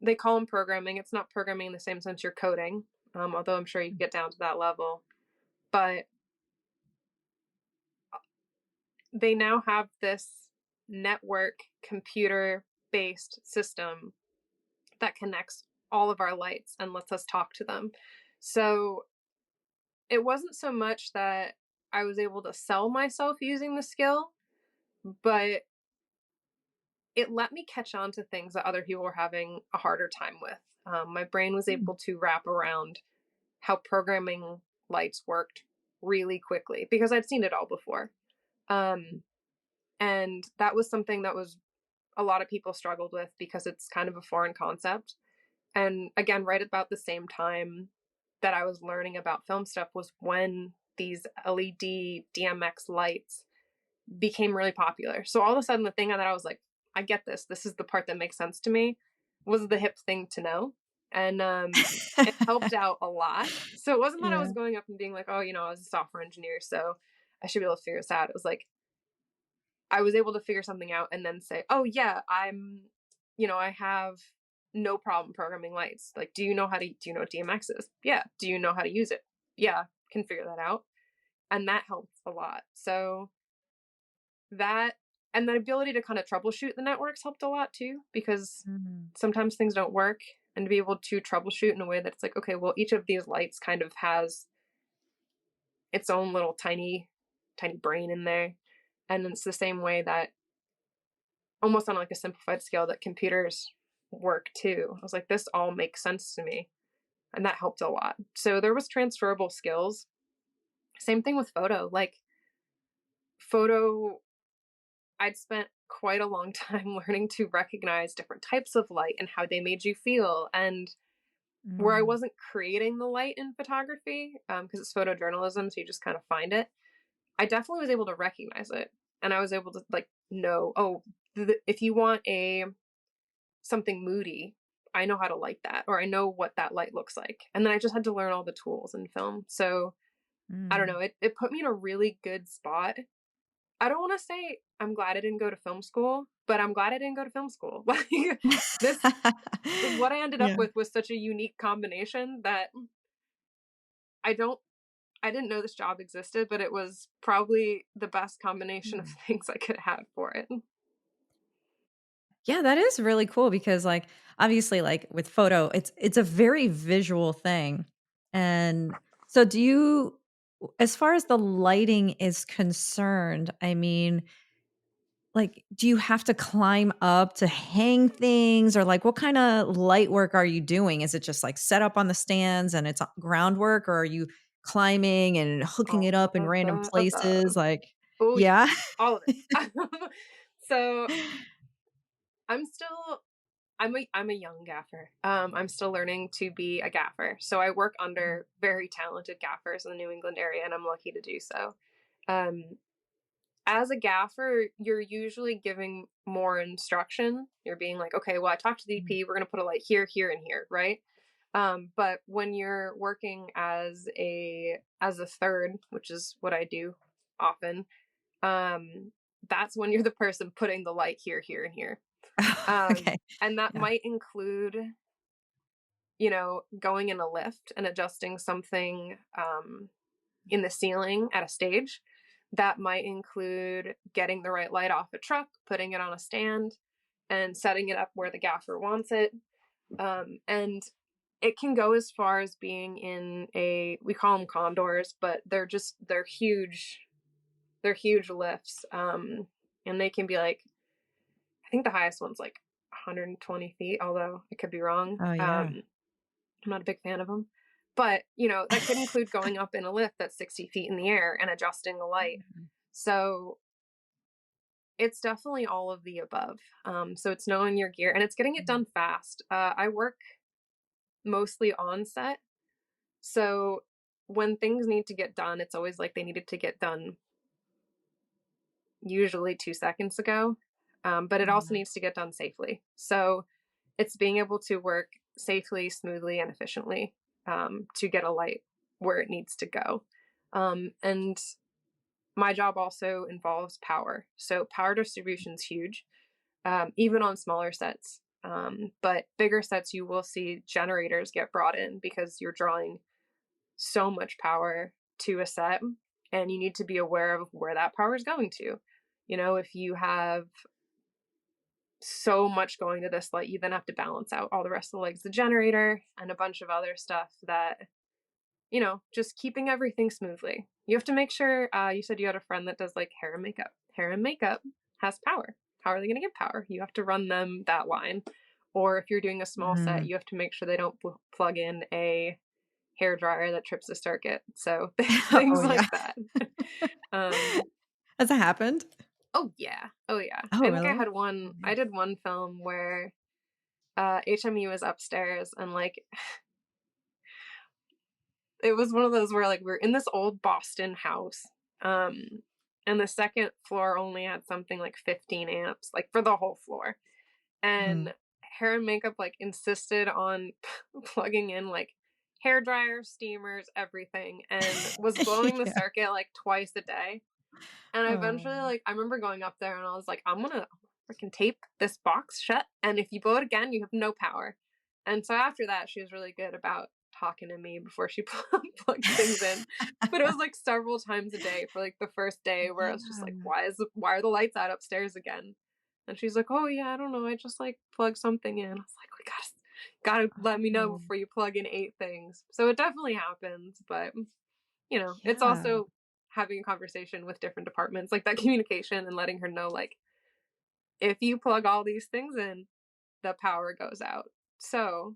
S2: they call them programming. It's not programming in the same sense you're coding, although I'm sure you can get down to that level. But they now have this network computer based system that connects all of our lights and lets us talk to them. So it wasn't so much that I was able to sell myself using the skill, but it let me catch on to things that other people were having a harder time with. My brain was
S1: Mm,
S2: able to wrap around how programming lights worked really quickly because I'd seen it all before. Um, and that was something that was a lot of people struggled with because it's kind of a foreign concept. And again, right about the same time that I was learning about film stuff was when these LED DMX lights became really popular. So all of a sudden, the thing that I was like, I get this. This is the part that makes sense to me. Was the hip thing to know, and it helped out a lot. So it wasn't that I was
S1: Yeah.
S2: going up and being like, oh, I was a software engineer, so I should be able to figure this out. It was like I was able to figure something out and then say, oh yeah, I have no problem programming lights. Like, do you know what DMX is? Yeah. Do you know how to use it? Yeah, can figure that out, and that helps a lot. So that and the ability to kind of troubleshoot the networks helped a lot too, because
S1: Mhm.
S2: sometimes things don't work, and to be able to troubleshoot in a way that's like, okay, well, each of these lights kind of has its own little tiny brain in there. And it's the same way that almost on like a simplified scale that computers work too. I was like, this all makes sense to me. And that helped a lot. So there was transferable skills. Same thing with photo. Like photo I'd spent quite a long time learning to recognize different types of light and how they made you feel. And where I
S1: Mm,
S2: wasn't creating the light in photography, because it's photojournalism, so you just kind of find it, I definitely was able to recognize it. And I was able to like know, oh, if you want a something moody, I know how to light that, or I know what that light looks like. And then I just had to learn all the tools in film. So I don't
S1: mm.
S2: know, it put me in a really good spot. I don't want to say I'm glad I didn't go to film school, but I'm glad I didn't go to film school. Like this, what I ended up
S1: Yeah.
S2: with was such a unique combination that I don't, I didn't know this job existed, but it was probably the best combination of
S1: Mm.
S2: things I could have for it.
S1: Yeah, that is really cool because, like, obviously, like, with photo, it's a very visual thing, and so do you as far as the lighting is concerned, I mean, like, do you have to climb up to hang things or, like, what kinda light work are you doing? Is it just, like, set up on the stands and it's groundwork, or are you climbing and hooking it
S2: All
S1: up in
S2: of
S1: random
S2: the
S1: places?
S2: above.
S1: Like
S2: Oh yeah,
S1: yeah?
S2: all of it. So I'm still I'm a young gaffer. I'm still learning to be a gaffer. So I work under very talented gaffers in the New England area, and I'm lucky to do so. Um, as a gaffer, you're usually giving more instruction. You're being like, okay, well, I talked to the
S1: Mhm.
S2: DP. We're going to put a light here, here, and here, right? But when you're working as a third, which is what I do often, um, that's when you're the person putting the light here, here, and here.
S1: Okay.
S2: And that
S1: Yeah.
S2: might include, going in a lift and adjusting something in the ceiling at a stage. That might include getting the right light off a truck, putting it on a stand, and setting it up where the gaffer wants it. And it can go as far as being we call them condors, but they're huge lifts. And they can be like, I think the highest one's like 120 feet, although I could be wrong.
S1: Oh, yeah.
S2: I'm not a big fan of them. But, that could include going up in a lift that's 60 feet in the air and adjusting the light.
S1: Mhm.
S2: So it's definitely all of the above. So it's knowing your gear and it's getting it
S1: Mhm.
S2: done fast. I work mostly on set. So when things need to get done, it's always like they needed to get done usually 2 seconds ago. But it also
S1: Mhm.
S2: needs to get done safely. So it's being able to work safely, smoothly, and efficiently to get a light where it needs to go. And my job also involves power. So power distribution is huge, even on smaller sets. But bigger sets, you will see generators get brought in because you're drawing so much power to a set, and you need to be aware of where that power is going to. If you have so much going to this light, you then have to balance out all the rest of the legs, the generator, and a bunch of other stuff that just keeping everything smoothly. You have to make sure, you said you had a friend that does like hair and makeup. Hair and makeup has power. How are they going to get power? You have to run them that line. Or if you're doing a small set,
S1: Mhm.
S2: you have to make sure they don't plug in a hair dryer that trips the circuit. So
S1: Oh,
S2: things
S1: yeah.
S2: like that. um,
S1: Has that happened?
S2: oh yeah, oh yeah.
S1: Oh,
S2: I think
S1: really? Oh,
S2: I
S1: man.
S2: did one film where HMU was upstairs and like it was one of those where like we're in this old Boston house. Um and the second floor only had something like 15 amps, like for the whole floor.
S1: Mhm.
S2: And hair and makeup like insisted on plugging in like hair dryers, steamers, everything, and was blowing the
S1: Yeah.
S2: circuit like twice a day. And
S1: Oh.
S2: eventually, like, I remember going up there and I was like, I'm gonna freaking tape this box shut. And if you blow it again, you have no power. And so after that, she was really good about talking to me before she plugged things in. But it was like several times a day for like the first day where I was just like,
S1: Yeah.
S2: why are the lights out upstairs again? And she's like, oh yeah, I don't know. I just like plug something in. I was like, we gotta let me know
S1: Oh,
S2: before you plug in 8 things. So it definitely happens, but it's
S1: yeah.
S2: also having a conversation with different departments, like that communication and letting her know, like, if you plug all these things in, the power goes out. So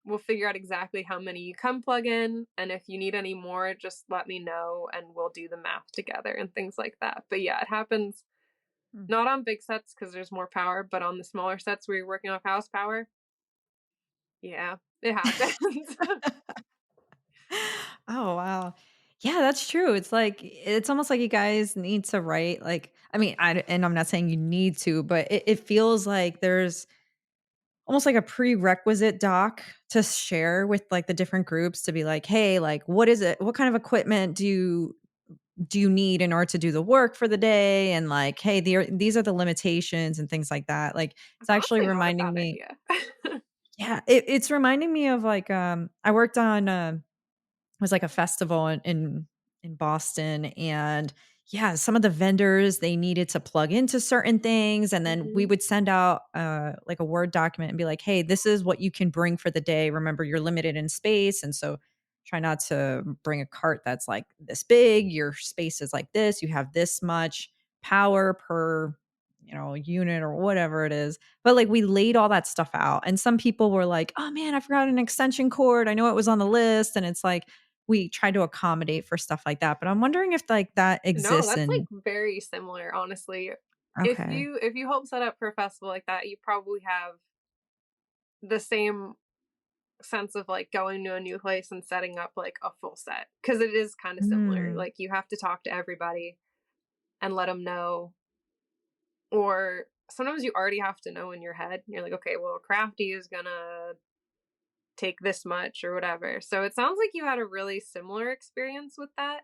S2: we'll figure out exactly how many you can plug in. And if you need any more, just let me know and we'll do the math together and things like that. But yeah, it happens
S1: Mm.
S2: not on big sets because there's more power, but on the smaller sets where you're working off house power, yeah, it happens.
S1: Oh, wow. Yeah, that's true. It's like it's almost like you guys need to write, like I mean, and I'm not saying you need to, but it feels like there's almost like a prerequisite doc to share with, like, the different groups to be like, "Hey, like, what is it? What kind of equipment do you need in order to do the work for the day?" And like, "Hey, these are the limitations," and things like that. Like, it's
S2: It's
S1: actually
S2: honestly not a
S1: reminding
S2: bad
S1: me.
S2: idea.
S1: Yeah, it's reminding me of, like, I worked on, was like a festival in Boston, and yeah, some of the vendors, they needed to plug into certain things, and then we
S2: Hmm.
S1: would send out, like a Word document and be like, "Hey, this is what you can bring for the day. Remember, you're limited in space, and so try not to bring a cart that's like this big. Your space is like this. You have this much power per, unit or whatever it is." But, like, we laid all that stuff out, and some people were like, "Oh, man, I forgot an extension cord. I know it was on the list," and it's like, we try to accommodate for stuff like that, but I'm wondering if, like, that
S2: No,
S1: exists
S2: that's, like,
S1: in.
S2: very similar, honestly.
S1: Okay.
S2: If you help set up for a festival like that, you probably have the same sense of, like, going to a new place and setting up, like, a full set because it is kinda similar,
S1: Mm.
S2: like, you have to talk to everybody and let them know, or sometimes you already have to know in your head. You're like, "Okay, well, Crafty is gonna take this much," or whatever, so it sounds like you had a really similar experience with that.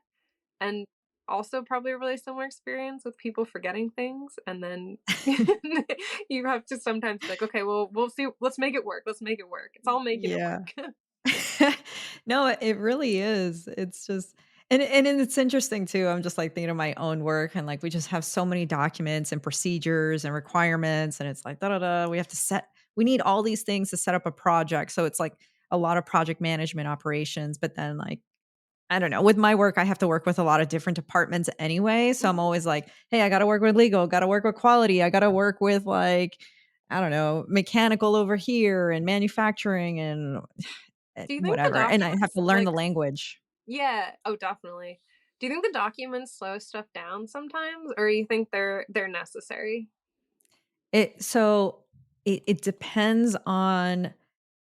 S2: And also probably a really similar experience with people forgetting things, and then you have to sometimes be like, "Okay, well, we'll see, let's make it work, let's make it work. It's all making it
S1: Yeah.
S2: work."
S1: No, it really is. It's just and it's interesting too. I'm just, like, thinking of my own work, and, like, we just have so many documents and procedures and requirements, and it's like, da, da, da, we need all these things to set up a project, so it's like a lot of project management operations, but then, like, I don't know. With my work, I have to work with a lot of different departments anyway. So I'm
S2: Mhm.
S1: always like, hey, I got to work with legal, got to work with quality, I got to work with, like, I don't know, mechanical over here and manufacturing and
S2: Do you think the
S1: whatever. And I have
S2: documents,
S1: to learn the
S2: like,
S1: language.
S2: yeah, oh, definitely. Do you think the documents slow stuff down sometimes, or you think they're necessary?
S1: So it depends on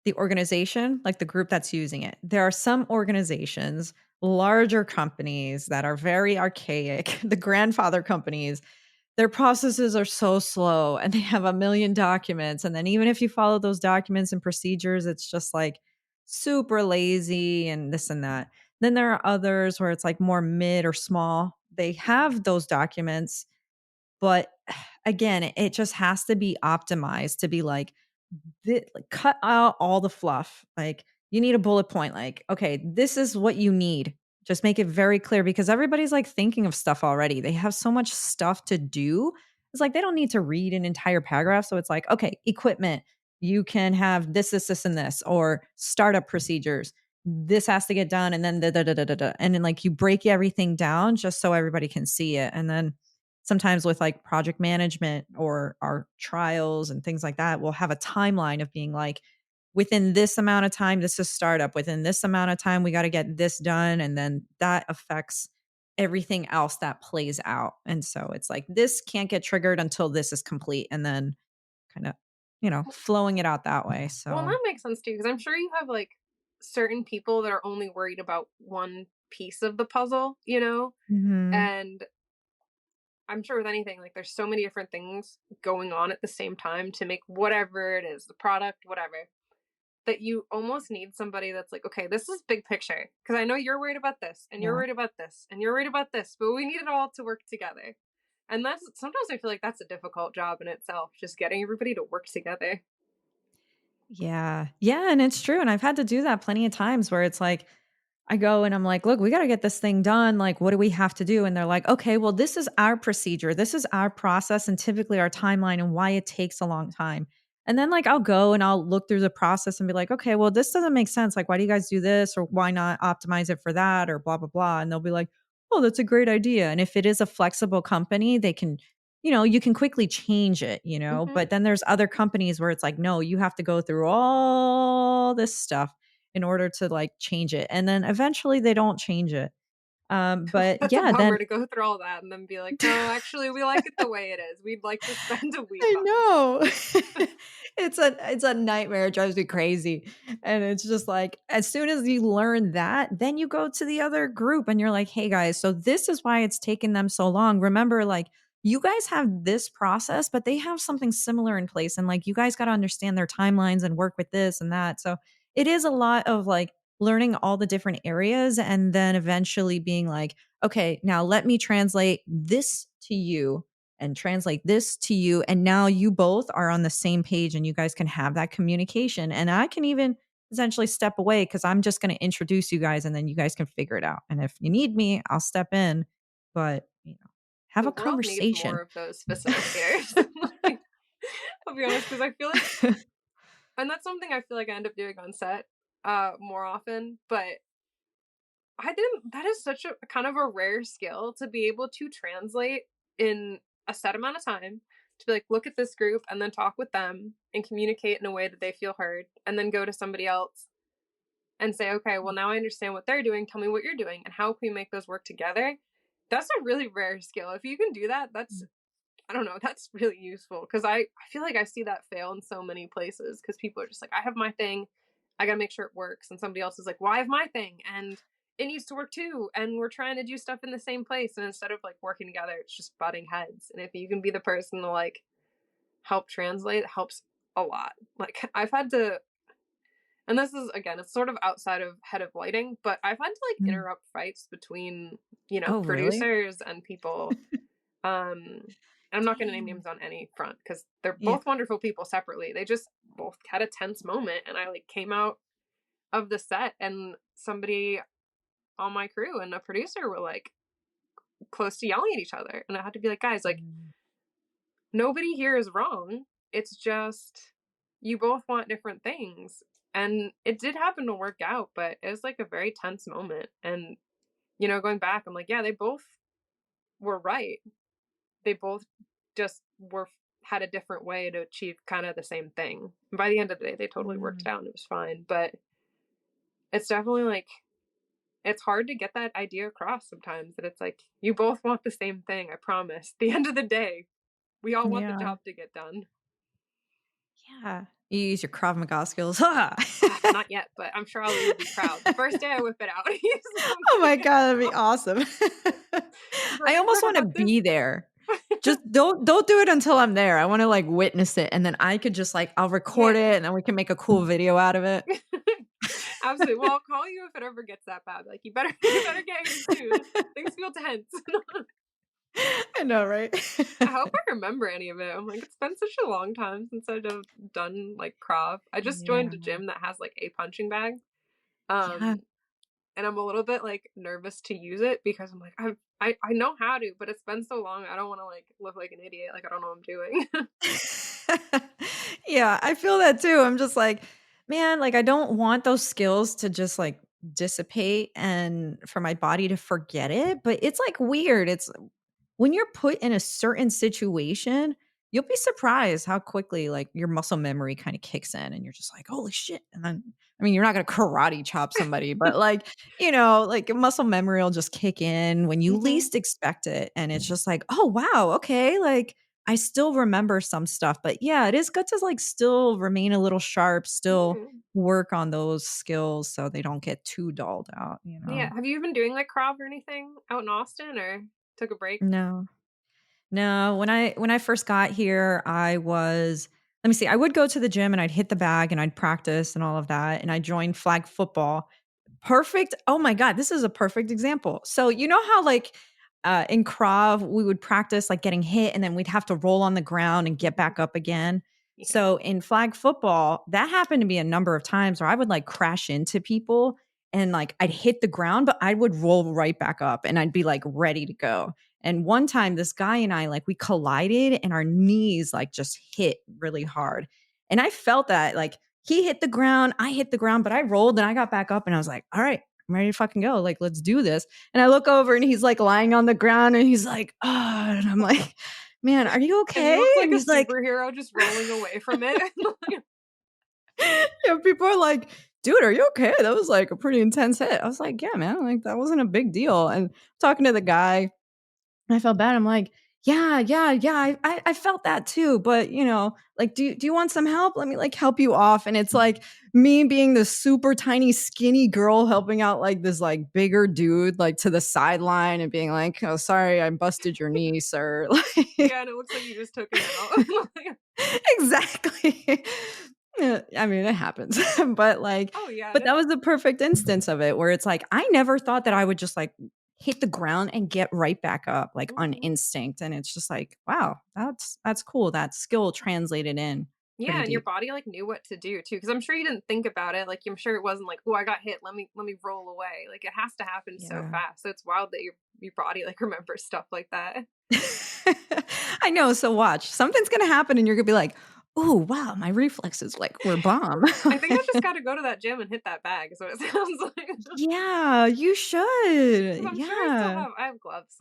S1: the organization, like the group that's using it. There are some organizations, larger companies that are very archaic, the grandfather companies. Their processes are so slow and they have a million documents, and then even if you follow those documents and procedures, it's just, like, super lazy and this and that. Then there are others where it's, like, more mid or small. They have those documents, but again, it just has to be optimized to be like, cut out all the fluff. Like, you need a bullet point, like, okay, this is what you need. Just make it very clear because everybody's like thinking of stuff already. They have so much stuff to do. It's like they don't need to read an entire paragraph. So it's like, okay, equipment, you can have this, this, this, and this, or startup procedures. this has to get done, and then da da da da da da. And then like you break everything down just so everybody can see it. And then sometimes with like project management or our trials and things like that, we'll have a timeline of being like, within this amount of time, this is startup. Within this amount of time, we got to get this done. And then that affects everything else that plays out. And so it's like this can't get triggered until this is complete. And then kind of, flowing it out that way.
S2: Well, and
S1: So
S2: that makes sense too, because I'm sure you have like certain people that are only worried about one piece of the puzzle, you know?
S1: mhm.
S2: And I'm sure with anything, like there's so many different things going on at the same time to make whatever it is, the product, whatever, that you almost need somebody that's like, okay, this is big picture. Cause I know you're worried about this, and you're
S1: Yeah.
S2: worried about this, and you're worried about this, but we need it all to work together. And that's sometimes I feel like that's a difficult job in itself, just getting everybody to work together.
S1: Yeah. Yeah, and it's true, and I've had to do that plenty of times where it's like, I go and I'm like, "Look, we gotta get this thing done, like, what do we have to do?" And they're like, "Okay, well, this is our procedure, this is our process and typically our timeline and why it takes a long time." And then, like, I'll go and I'll look through the process and be like, "Okay, well, this doesn't make sense, like, why do you guys do this? Or why not optimize it for that? Or blah, blah, blah." And they'll be like, "Oh, that's a great idea." And if it is a flexible company, they can you can quickly change it,
S2: Hmm.
S1: but then there's other companies where it's like, "No, you have to go through all this stuff in order to, like, change it." And then eventually they don't change it. But
S2: That's a
S1: yeah,
S2: bummer
S1: then
S2: to go through all that and then be like, no, actually, we like it the way it is. We'd like to spend a week
S1: I
S2: on
S1: know. It's a nightmare, it drives me crazy, and it's just like, as soon as you learn that, then you go to the other group and you're like, "Hey, guys, so this is why it's taken them so long. Remember, like, you guys have this process, but they have something similar in place, and, like, you guys gotta understand their timelines and work with this and that." So, it is a lot of, like, learning all the different areas and then eventually being like, "Okay, now let me translate this to you and translate this to you. And now you both are on the same page and you guys can have that communication. And I can even essentially step away because I'm just going to introduce you guys and then you guys can figure it out. And if you need me, I'll step in. But, have
S2: the
S1: a
S2: world needs
S1: conversation."
S2: more of those facilitators. Like, I'll be honest, because I feel like, and that's something I feel like I end up doing on set more often, but I didn't, that is such a kind of a rare skill to be able to translate in a set amount of time, to be like, look at this group and then talk with them and communicate in a way that they feel heard, and then go to somebody else and say, okay, well, now I understand what they're doing. Tell me what you're doing and how can we make those work together? That's a really rare skill. If you can do that, that's, I don't know, that's really useful because I feel like I see that fail in so many places because people are just like, I have my thing, I gotta make sure it works. And somebody else is like, well, I have my thing and it needs to work too. And we're trying to do stuff in the same place. And instead of like working together, it's just butting heads. And if you can be the person to like help translate, it helps a lot. Like I've had to, and this is again, it's sort of outside of head of lighting, but I've had to like
S1: Mm.
S2: interrupt fights between,
S1: Oh, really?
S2: producers and people. I'm not going to name
S1: Dang.
S2: names on any front because they're
S1: Yeah.
S2: both wonderful people separately. They just both had a tense moment, and I like came out of the set, and somebody on my crew and a producer were like close to yelling at each other, and I had to be like, guys, like
S1: Mm.
S2: nobody here is wrong. It's just you both want different things, and it did happen to work out, but it was like a very tense moment. And going back, I'm like, yeah, they both were right. They both just were had a different way to achieve kind of the same thing. And by the end of the day, they totally worked
S1: Mm.
S2: it out and it was fine. But it's definitely like it's hard to get that idea across sometimes that it's like you both want the same thing, I promise. At the end of the day, we all want the
S1: Yeah.
S2: job to get done.
S1: Yeah. You use your Krav Maga skills. Ha!
S2: Ah, not yet, but I'm sure I'll be proud. The first day I whip it out,
S1: Oh my
S2: somebody
S1: god, that'd be awesome.
S2: is
S1: I
S2: like, you
S1: almost
S2: heard
S1: wanna
S2: about this?
S1: be there. Just don't do it until I'm there. I wanna, like, witness it, and then I could just, like, I'll record
S2: Yeah.
S1: it, and then we can make a cool video out of it.
S2: Absolutely. Well, I'll call you if it ever gets that bad. Like, you better you better get here soon. Things feel tense.
S1: I know, right?
S2: I hope I remember any of it. I'm like, it's been such a long time since I've done like Krav. I just joined a
S1: Yeah.
S2: gym that has like a punching bag.
S1: Yeah.
S2: Um, and I'm a little bit like nervous to use it because I'm like, I know how to, but it's been so long. I don't want to like look like an idiot. Like I don't know what I'm doing.
S1: Yeah, I feel that too. I'm just like, man, like, I don't want those skills to just, like, dissipate and for my body to forget it, but it's, like, weird. It's when you're put in a certain situation, you'll be surprised how quickly, like, your muscle memory kinda kicks in and you're just like, "Holy shit," and then I mean, you're not gonna karate chop somebody, but, like, like, muscle memory will just kick in when you
S2: Mhm.
S1: least expect it, and it's just like, "Oh, wow, okay," like, I still remember some stuff, but yeah, it is good to, like, still remain a little sharp, still
S2: Mhm.
S1: work on those skills so they don't get too dulled out, you
S2: Yeah.
S1: know?
S2: Have you been doing, like, Krav or anything out in Austin, or took a break?
S1: No. No, when I first got here, I was let me see, I would go to the gym and I'd hit the bag and I'd practice and all of that, and I joined flag football. Perfect. Oh my god, this is a perfect example. So, you know how, like, in Krav, we would practice, like, getting hit, and then we'd have to roll on the ground and get
S2: Mhm.
S1: back up again?
S2: Yeah.
S1: So, in flag football, that happened to be a number of times where I would, like, crash into people and, like, I'd hit the ground, but I would roll right back up and I'd be, like, ready to go. And one time, this guy and I, like, we collided and our knees, like, just hit really hard. And I felt that, like, he hit the ground, I hit the ground, but I rolled and I got back up and I was like, "All right, I'm ready to fucking go. Like, let's do this." And I look over and he's like lying on the ground and he's like, "Ah," and I'm like, "Man, are you
S2: And he
S1: okay?"
S2: looks like
S1: And
S2: a
S1: he's like,
S2: superhero just rolling away from it.
S1: yeah, people are like, "Dude, are you okay? That was like a pretty intense hit." I was like, "Yeah, man, like that wasn't a big deal." And talking to the guy, I felt bad. I'm like, "Yeah, yeah, yeah, I felt that too, but, like, do you want some help? Let me, like, help you off." And it's like me being this super tiny, skinny girl helping out, like, this, like, bigger dude, like, to the sideline and being like, "Oh, sorry, I busted your knee, sir." Like
S2: Yeah, and it looks like you just took him out.
S1: exactly. Yeah, I mean, it happens, but, like
S2: Oh, yeah,
S1: but that was the perfect instance of it where it's like, I never thought that I would just, like, hit the ground and get right back up, like, on
S2: Mhm.
S1: instinct, and it's just like, wow, that's cool, that skill translated in
S2: Yeah,
S1: pretty
S2: and your
S1: deep.
S2: body, like, knew what to do too, because 'cause I'm sure you didn't think about it, like, I'm sure it wasn't like, "Oh, I got hit, let me roll away." Like, it has to happen so
S1: Yeah.
S2: fast, so it's wild that your body, like, remembers stuff like that.
S1: I know, so watch, something's gonna happen and you're gonna be like, "Oh, wow, my reflexes, like, were bomb."
S2: I think I just gotta go to that gym and hit that bag is what it sounds like.
S1: Yeah, you
S2: 'Cause
S1: should,
S2: I'm sure
S1: yeah.
S2: I have gloves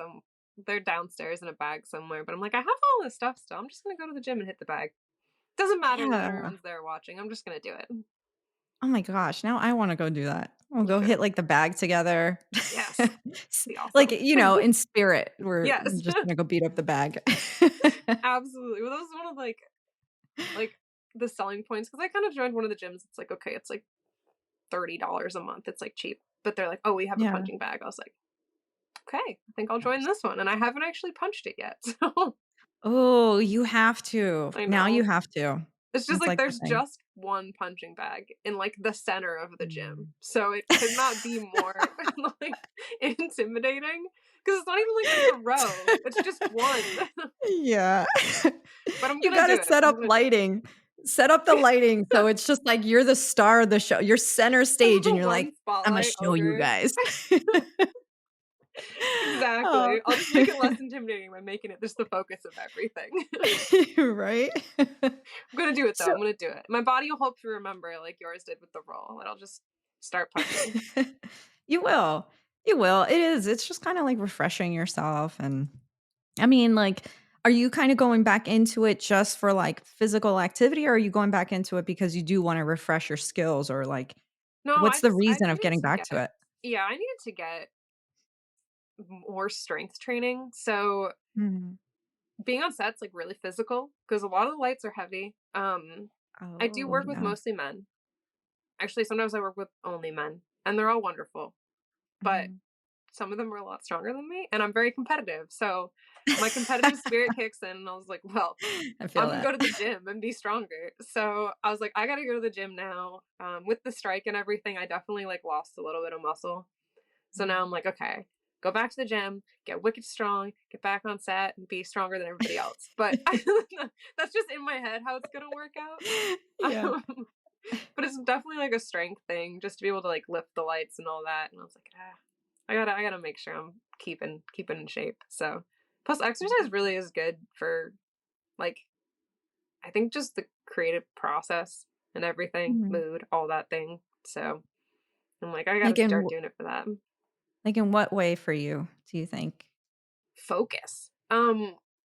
S2: they're downstairs in a bag somewhere, but I'm like, "I have all this stuff still, I'm just gonna go to the gym and hit the bag." Doesn't matter that
S1: Yeah.
S2: everyone's there watching, I'm just gonna do it.
S1: Oh my gosh, now I wanna go do that. We'll
S2: You
S1: go hit,
S2: should.
S1: like, the bag together.
S2: Yes.
S1: S
S2: Be
S1: like,
S2: awesome.
S1: in spirit, we're
S2: Yes.
S1: just gonna go beat up the bag.
S2: Absolutely. Well, that was one of, like, the selling points because I kind of joined one of the gyms, it's like, okay, it's, like, $30 a month, it's, like, cheap, but they're like, "Oh, we have a
S1: Yeah.
S2: punching bag." I was like, "Okay, I think I'll join
S1: Nice.
S2: this one," and I haven't actually punched it yet, so
S1: Oh, you have to.
S2: I
S1: Now you
S2: know.
S1: have to.
S2: It's just
S1: That's,
S2: like
S1: like, the
S2: there's
S1: thing.
S2: just one punching bag in, like, the center of the gym,
S1: Mm.
S2: so it could not be more, like, intimidating because it's not even like there's a row, it's just one.
S1: Yeah.
S2: But I'm
S1: You
S2: gonna do
S1: gotta
S2: it,
S1: set
S2: I'm
S1: up
S2: gonna do it.
S1: lighting. Set up the lighting so it's just like you're the star of the show. You're center stage and you're like,
S2: One
S1: "Imma
S2: spotlight
S1: show you
S2: over it.
S1: guys." Oh.
S2: Exactly. I'll just make it less intimidating by making it just the focus of everything.
S1: Right?
S2: I'm gonna do it though.
S1: So
S2: I'm gonna do it. My body will hope to remember like yours did with the roll, and I'll just start punching.
S1: You will. You will. It is. It's just kinda like refreshing yourself and I mean, like, are you kinda going back into it just for, like, physical activity, or are you going back into it because you do wanna refresh your skills, or, like,
S2: No,
S1: what's the
S2: I
S1: reason of
S2: needed
S1: getting
S2: to
S1: back to
S2: get
S1: it?
S2: yeah, I needed to get more strength training. So
S1: Mhm.
S2: being on set's like really physical because a lot of the lights are heavy. I do
S1: Oh,
S2: work with
S1: yeah.
S2: mostly men. Actually, sometimes I work with only men, and they're all wonderful. But
S1: Mhm.
S2: some of them are a lot stronger than me, and I'm very competitive. So my competitive spirit kicks in, and I was like, well,
S1: I
S2: I'm
S1: feel
S2: gonna
S1: that.
S2: go to the gym and be stronger. So I was like, I gotta go to the gym now. With the strike and everything, I definitely like lost a little bit of muscle. So now I'm
S1: Mhm.
S2: like, okay, go back to the gym, get wicked strong, get back on set, and be stronger than everybody else. But that's just in my head how it's gonna work out.
S1: Yeah.
S2: But it's definitely like a strength thing, just to be able to like lift the lights and all that. And I was like, ah, I gotta make sure I'm keeping in shape. So plus exercise really is good for like I think just the creative process and everything,
S1: Mhm.
S2: mood, all that thing. So I'm like, I gotta
S1: Like in
S2: start doing it for that.
S1: like in what way for you, do you think?
S2: Focus.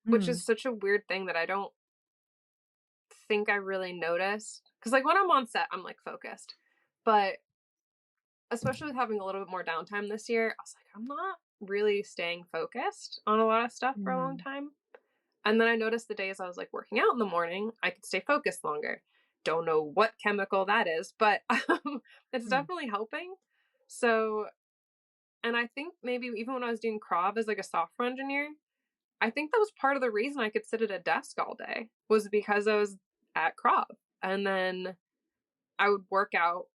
S2: Which
S1: Mm,
S2: is such a weird thing that I don't think I really noticed. Cause like when I'm on set, I'm like focused. But especially with having a little bit more downtime this year, I was like, I'm not really staying focused on a lot of stuff for a long
S1: mm,
S2: time. And then I noticed the days I was like working out in the morning, I could stay focused longer. Don't know what chemical that is, but it's
S1: mm.
S2: definitely helping. So, and I think maybe even when I was doing Krav as like a software engineer, I think that was part of the reason I could sit at a desk all day was because I was at Krav. And then I would work out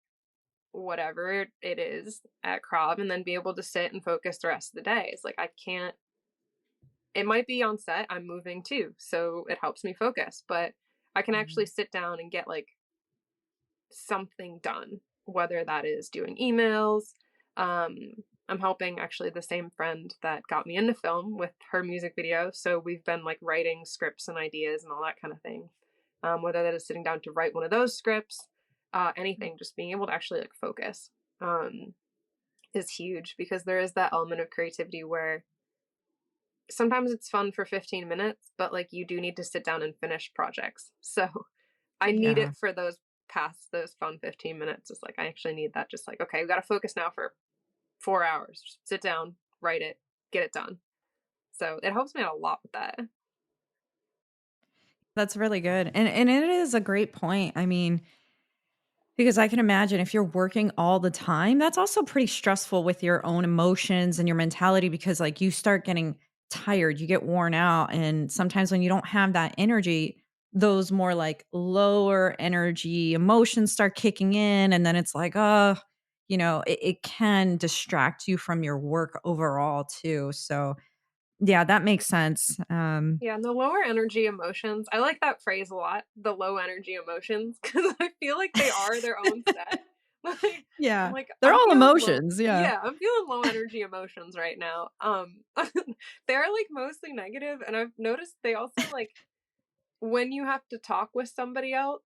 S2: whatever it is at Krav and then be able to sit and focus the rest of the day. It's like I can't, it might be on set, I'm moving too, so it helps me focus, but I can actually
S1: Mhm.
S2: sit down and get like something done, whether that is doing emails. Um, I'm helping actually the same friend that got me into film with her music video. So we've been like writing scripts and ideas and all that kind of thing. Whether that is sitting down to write one of those scripts, anything, just being able to actually like focus is huge because there is that element of creativity where sometimes it's fun for 15 minutes, but like you do need to sit down and finish projects. So I need
S1: Yeah.
S2: it for those past those fun 15 minutes. It's like I actually need that just like, okay, we gotta focus now for 4 hours. Just sit down, write it, get it done. So it helps me out a lot with that.
S1: That's really good, and it is a great point. I mean, because I can imagine if you're working all the time, that's also pretty stressful with your own emotions and your mentality because, like, you start getting tired, you get worn out, and sometimes when you don't have that energy, those more, like, lower energy emotions start kicking in, and then it's like, oh, it can distract you from your work overall too, so, yeah, that makes sense,
S2: Yeah, and the lower energy emotions, I like that phrase a lot, the low energy emotions, because I feel like they are their own set. Like, I'm
S1: Yeah.
S2: like,
S1: They're
S2: I'm
S1: all
S2: feeling low.
S1: emotions, yeah.
S2: Yeah, I'm feeling low energy emotions right now. They're like mostly negative, and I've noticed they also like when you have to talk with somebody else,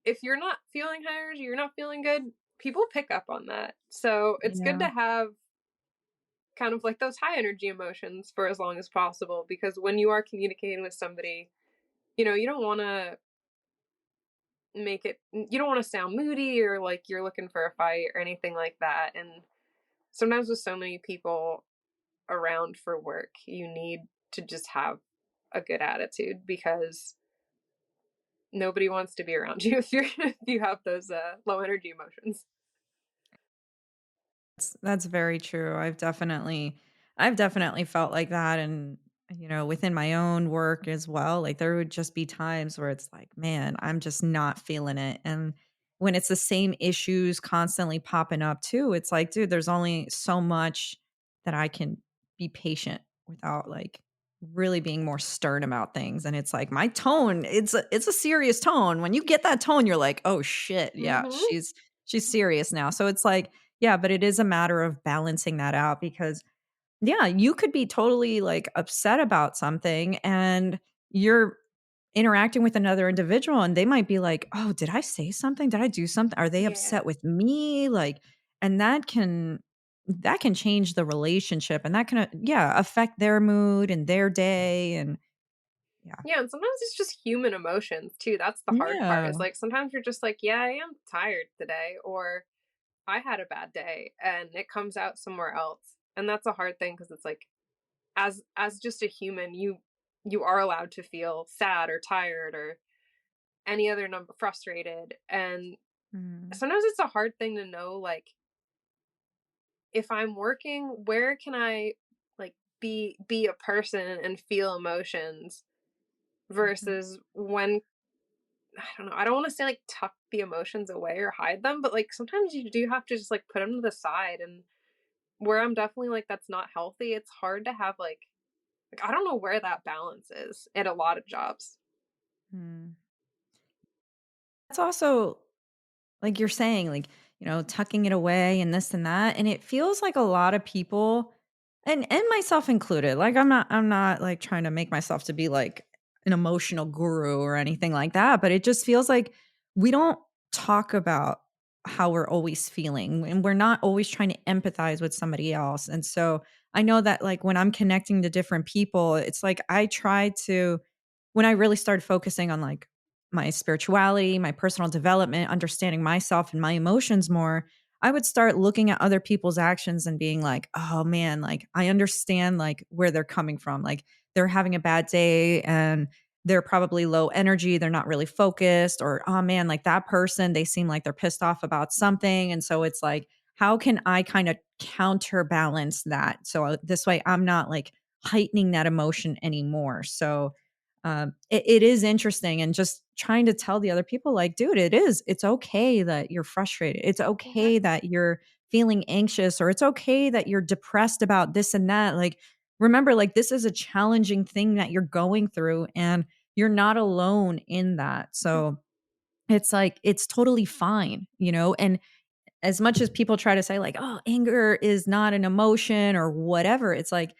S2: if you're not feeling high energy, you're not feeling good, people pick up on that. So it's good
S1: Yeah.
S2: to have kind of like those high energy emotions for as long as possible because when you are communicating with somebody, you don't want to you don't want to sound moody or like you're looking for a fight or anything like that. And sometimes with so many people around for work, you need to just have a good attitude because nobody wants to be around you if you have those low energy emotions.
S1: That's very true. I've definitely felt like that and within my own work as well. Like there would just be times where it's like, man, I'm just not feeling it. And when it's the same issues constantly popping up too, it's like, dude, there's only so much that I can be patient without like really being more stern about things. And it's like my tone, it's a serious tone. When you get that tone, you're like, oh shit, yeah,
S2: Hmm.
S1: she's serious now. So it's like yeah, but it is a matter of balancing that out because, yeah, you could be totally like upset about something and you're interacting with another individual and they might be like, "Oh, did I say something? Did I do something? Are they
S2: Yeah.
S1: upset with me?" Like, and that can change the relationship and that can yeah, affect their mood and their day and yeah.
S2: Yeah, and sometimes it's just human emotions too. That's the hard part.
S1: Yeah.
S2: Is like sometimes you're just like, yeah, I am tired today, or I had a bad day, and it comes out somewhere else. And that's a hard thing because it's like, as just a human, you are allowed to feel sad or tired or any other number frustrated. And
S1: Mhm.
S2: sometimes it's a hard thing to know, like, if I'm working, where can I like be a person and feel emotions
S1: Mhm.
S2: versus when I don't know. I don't want to say like tuck the emotions away or hide them, but like sometimes you do have to just like put them to the side. And where I'm definitely like that's not healthy, it's hard to have like I don't know where that balance is at a lot of jobs.
S1: Mm. That's also like you're saying, like, tucking it away and this and that, and it feels like a lot of people and myself included, like, I'm not, like, trying to make myself to be, like, an emotional guru or anything like that, but it just feels like we don't talk about how we're always feeling, and we're not always trying to empathize with somebody else. And so I know that like when I'm connecting to different people, it's like I try to when I really started focusing on like my spirituality, my personal development, understanding myself and my emotions more, I would start looking at other people's actions and being like, "Oh man, like I understand like where they're coming from. Like they're having a bad day and they're probably low energy, they're not really focused or oh man, like that person, they seem like they're pissed off about something." And so it's like, how can I kind of counterbalance that? So this way I'm not like heightening that emotion anymore. So it is interesting and just trying to tell the other people like, dude, it's okay that you're frustrated. It's
S2: Yeah.
S1: okay that you're feeling anxious, or it's okay that you're depressed about this and that. Like, remember, like, this is a challenging thing that you're going through and you're not alone in that. So it's like, it's totally fine, you know? And as much as people try to say, like, oh, anger is not an emotion or whatever, it's like,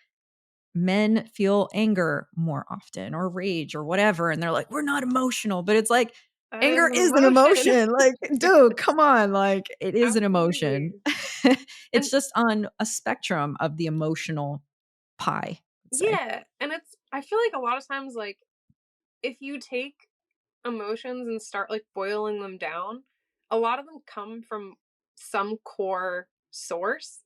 S1: men feel anger more often or rage or whatever. And they're like, we're not emotional. But it's like,
S2: That is
S1: anger
S2: an
S1: is an
S2: emotion.
S1: emotion. Like, dude, come on. Like, it is an emotion.
S2: Absolutely.
S1: It's
S2: And
S1: just on a spectrum of the emotional pie, let's say.
S2: yeah, and I feel like a lot of times, like, if you take emotions and start, like, boiling them down, a lot of them come from some core source,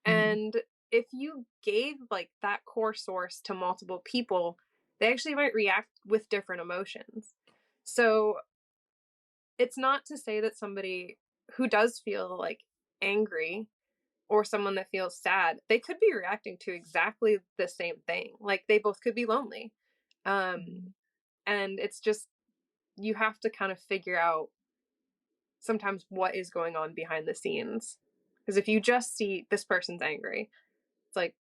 S1: Mhm.
S2: and if you gave, like, that core source to multiple people, they actually might react with different emotions. So, it's not to say that somebody who does feel, like, angry or someone that feels sad, they could be reacting to exactly the same thing. Like they both could be lonely. Um,
S1: Mhm.
S2: and it's just, you have to kind of figure out sometimes what is going on behind the scenes. Because if you just see this person's angry, it's like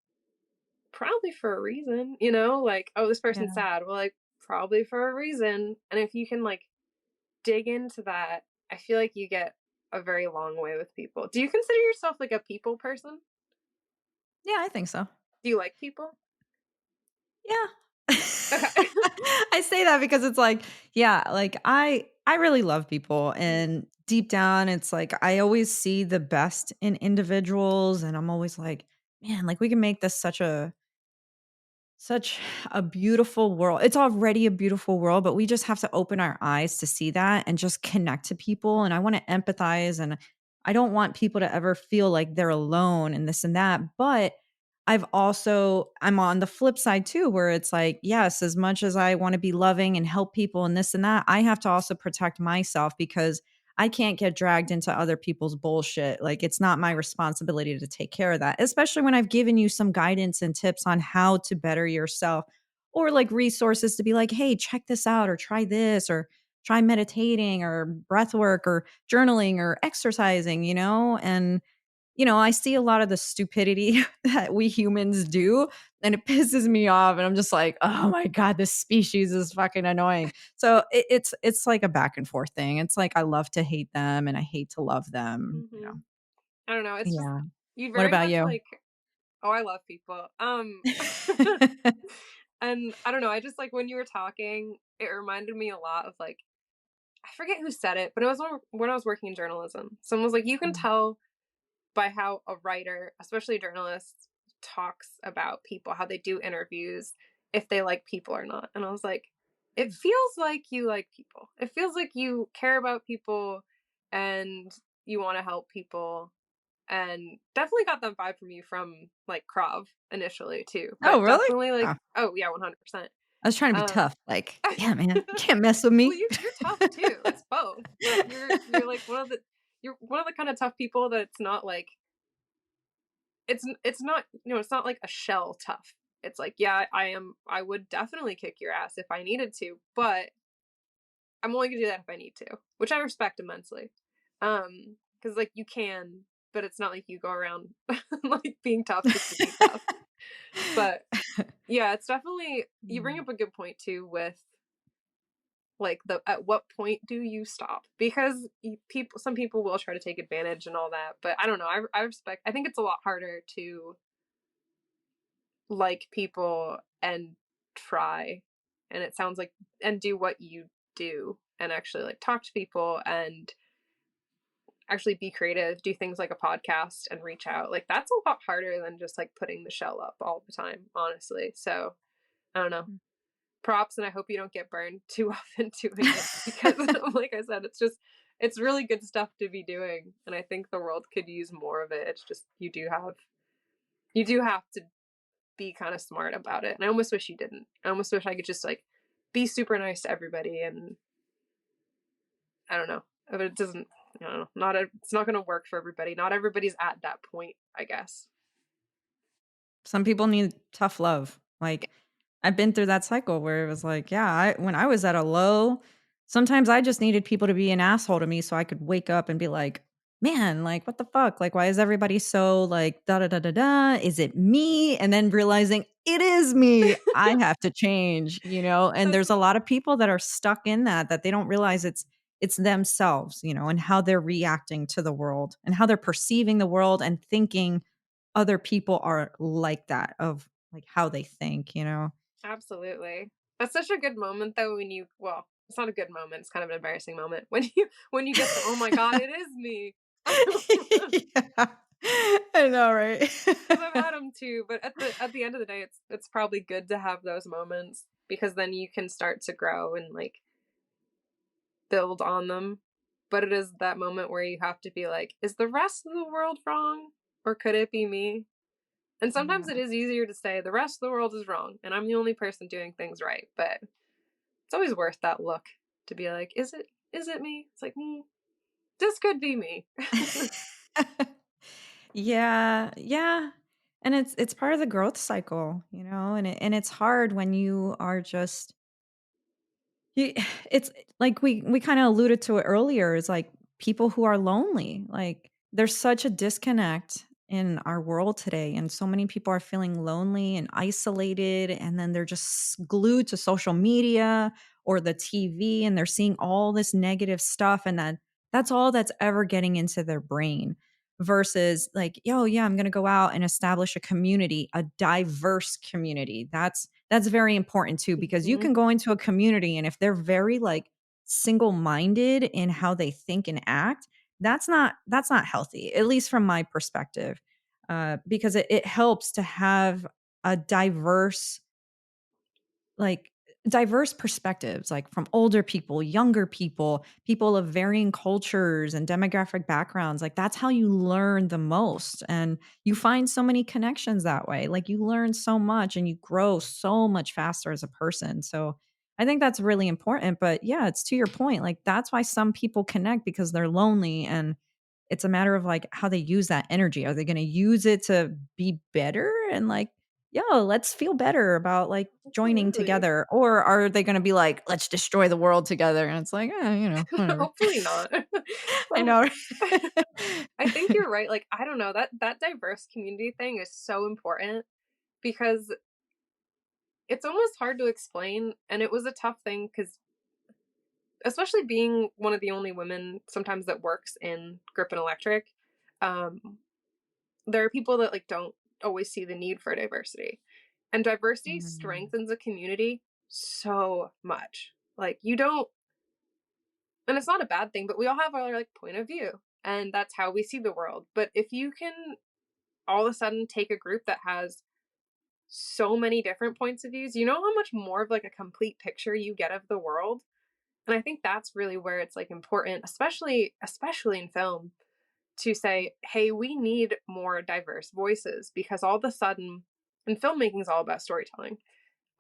S2: probably for a reason, you know, like, oh, this person's
S1: Yeah.
S2: sad. Well, like, probably for a reason. And if you can like dig into that, I feel like you get a very long way with people. Do you consider yourself like a people person?
S1: Yeah, I think so.
S2: Do you like people?
S1: Yeah.
S2: Okay.
S1: I say that because it's like, yeah, like I really love people,
S2: Mhm.
S1: and deep down it's like I always see the best in individuals, and I'm always like, man, like we can make this such a beautiful world. It's already a beautiful world, but we just have to open our eyes to see that and just connect to people. And I want to empathize, and I don't want people to ever feel like they're alone and this and that. But I'm on the flip side too, where it's like, yes, as much as I want to be loving and help people and this and that, I have to also protect myself because I can't get dragged into other people's bullshit. Like, it's not my responsibility to take care of that, especially when I've given you some guidance and tips on how to better yourself, or like resources to be like, hey, check this out, or try this, or try meditating, or breath work, or journaling, or exercising, you know? And I see a lot of the stupidity that we humans do, and it pisses me off, and I'm just like, "Oh my god, this species is fucking annoying." So it's like a back and forth thing. It's like I love to hate them and I hate to love them.
S2: Mhm. I don't know, it's just
S1: Yeah.
S2: you
S1: What
S2: very
S1: about
S2: much
S1: you?
S2: like, oh, I love people. And I don't know, I just like when you were talking, it reminded me a lot of like, I forget who said it, but it was when I was working in journalism. Someone was like, you can
S1: Mm,
S2: tell by how a writer, especially a journalist, talks about people, how they do interviews, if they like people or not. And I was like, it
S1: mm.
S2: feels like you like people. It feels like you care about people and you want to help people, and definitely got that vibe from you from like Krav initially too.
S1: Oh,
S2: But
S1: really?
S2: definitely like,
S1: Oh,
S2: oh yeah, 100%.
S1: I was trying to be
S2: Um
S1: tough. Like, yeah, man, you can't mess with
S2: well,
S1: me.
S2: you're tough too. It's both. But you're like you're one of the kind of tough people that's not like, it's not, it's not like a shell tough. It's like, yeah, I would definitely kick your ass if I needed to, but I'm only gonna do that if I need to, which I respect immensely. Because like you can, but it's not like you go around like being tough just to be tough. But yeah, it's definitely, you bring
S1: Mm.
S2: up a good point too with like the at what point do you stop? Because some people will try to take advantage and all that, but I don't know. I respect. I think it's a lot harder to like people and try, and it sounds like, and do what you do and actually like talk to people and actually be creative, do things like a podcast and reach out. Like that's a lot harder than just like putting the shell up all the time, honestly. So I don't know. Props, and I hope you don't get burned too often doing it because like I said, it's really good stuff to be doing. And I think the world could use more of it. It's just you do have to be kind of smart about it. And I almost wish you didn't. I almost wish I could just like be super nice to everybody and I don't know. But it doesn't I don't know. It's not gonna work for everybody. Not everybody's at that point, I guess.
S1: Some people need tough love. Like, I've been through that cycle where it was like, yeah, when I was at a low, sometimes I just needed people to be an asshole to me so I could wake up and be like, man, like, what the fuck? Like, why is everybody so like, da da da da da? Is it me? And then realizing it is me. I have to change, you know? And
S2: That's
S1: there's a lot of people that are stuck in that they don't realize it's themselves, you know, and how they're reacting to the world and how they're perceiving the world and thinking other people are like that of, like, how they think, you know?
S2: absolutely. That's such a good moment though when you well, it's not a good moment, it's kind of an embarrassing moment when you get the, "Oh my god, it is me."
S1: Yeah. I know, right?
S2: Because I've had them too, but at the end of the day, it's probably good to have those moments because then you can start to grow and, like, build on them. But it is that moment where you have to be like, "Is the rest of the world wrong, or could it be me?" And sometimes
S1: Yeah.
S2: it is easier to say, "The rest of the world is wrong, and I'm the only person doing things right," but it's always worth that look to be like, "Is it me?" It's like, this could be me."
S1: Yeah, yeah, and it's part of the growth cycle, you know, and it's hard when you are just you it's like we kinda alluded to it earlier, is like people who are lonely, like, there's such a disconnect in our world today, and so many people are feeling lonely and isolated, and then they're just glued to social media or the TV, and they're seeing all this negative stuff, and that's all that's ever getting into their brain versus like, "Yo, yeah, I'm gonna go out and establish a community, a diverse community." That's very important too because you
S2: Mhm.
S1: can go into a community and if they're very like single-minded in how they think and act, that's not healthy, at least from my perspective. Because it helps to have a like diverse perspectives, like from older people, younger people, people of varying cultures and demographic backgrounds. Like that's how you learn the most. And you find so many connections that way. Like you learn so much and you grow so much faster as a person. So I think that's really important. But yeah, it's to your point. Like that's why some people connect because they're lonely and it's a matter of like how they use that energy. Are they going to use it to be better and like yo, let's feel better about, like, joining
S2: Absolutely.
S1: together, or are they gonna be like, "Let's destroy the world together," and it's like, you know, whatever.
S2: Hopefully not.
S1: I
S2: But
S1: know.
S2: I think you're right, like, I don't know, that diverse community thing is so important because it's almost hard to explain, and it was a tough thing because, especially being one of the only women sometimes that works in grip and electric, um, there are people that, like, don't always see the need for diversity, and diversity
S1: Mm.
S2: strengthens a community so much. Like, you don't and it's not a bad thing, but we all have our, like, point of view, and that's how we see the world, but if you can all of a sudden take a group that has so many different points of views, you know how much more of, like, a complete picture you get of the world? And I think that's really where it's, like, important, especially in film, to say, "Hey, we need more diverse voices," because all of a sudden and filmmaking is all about storytelling.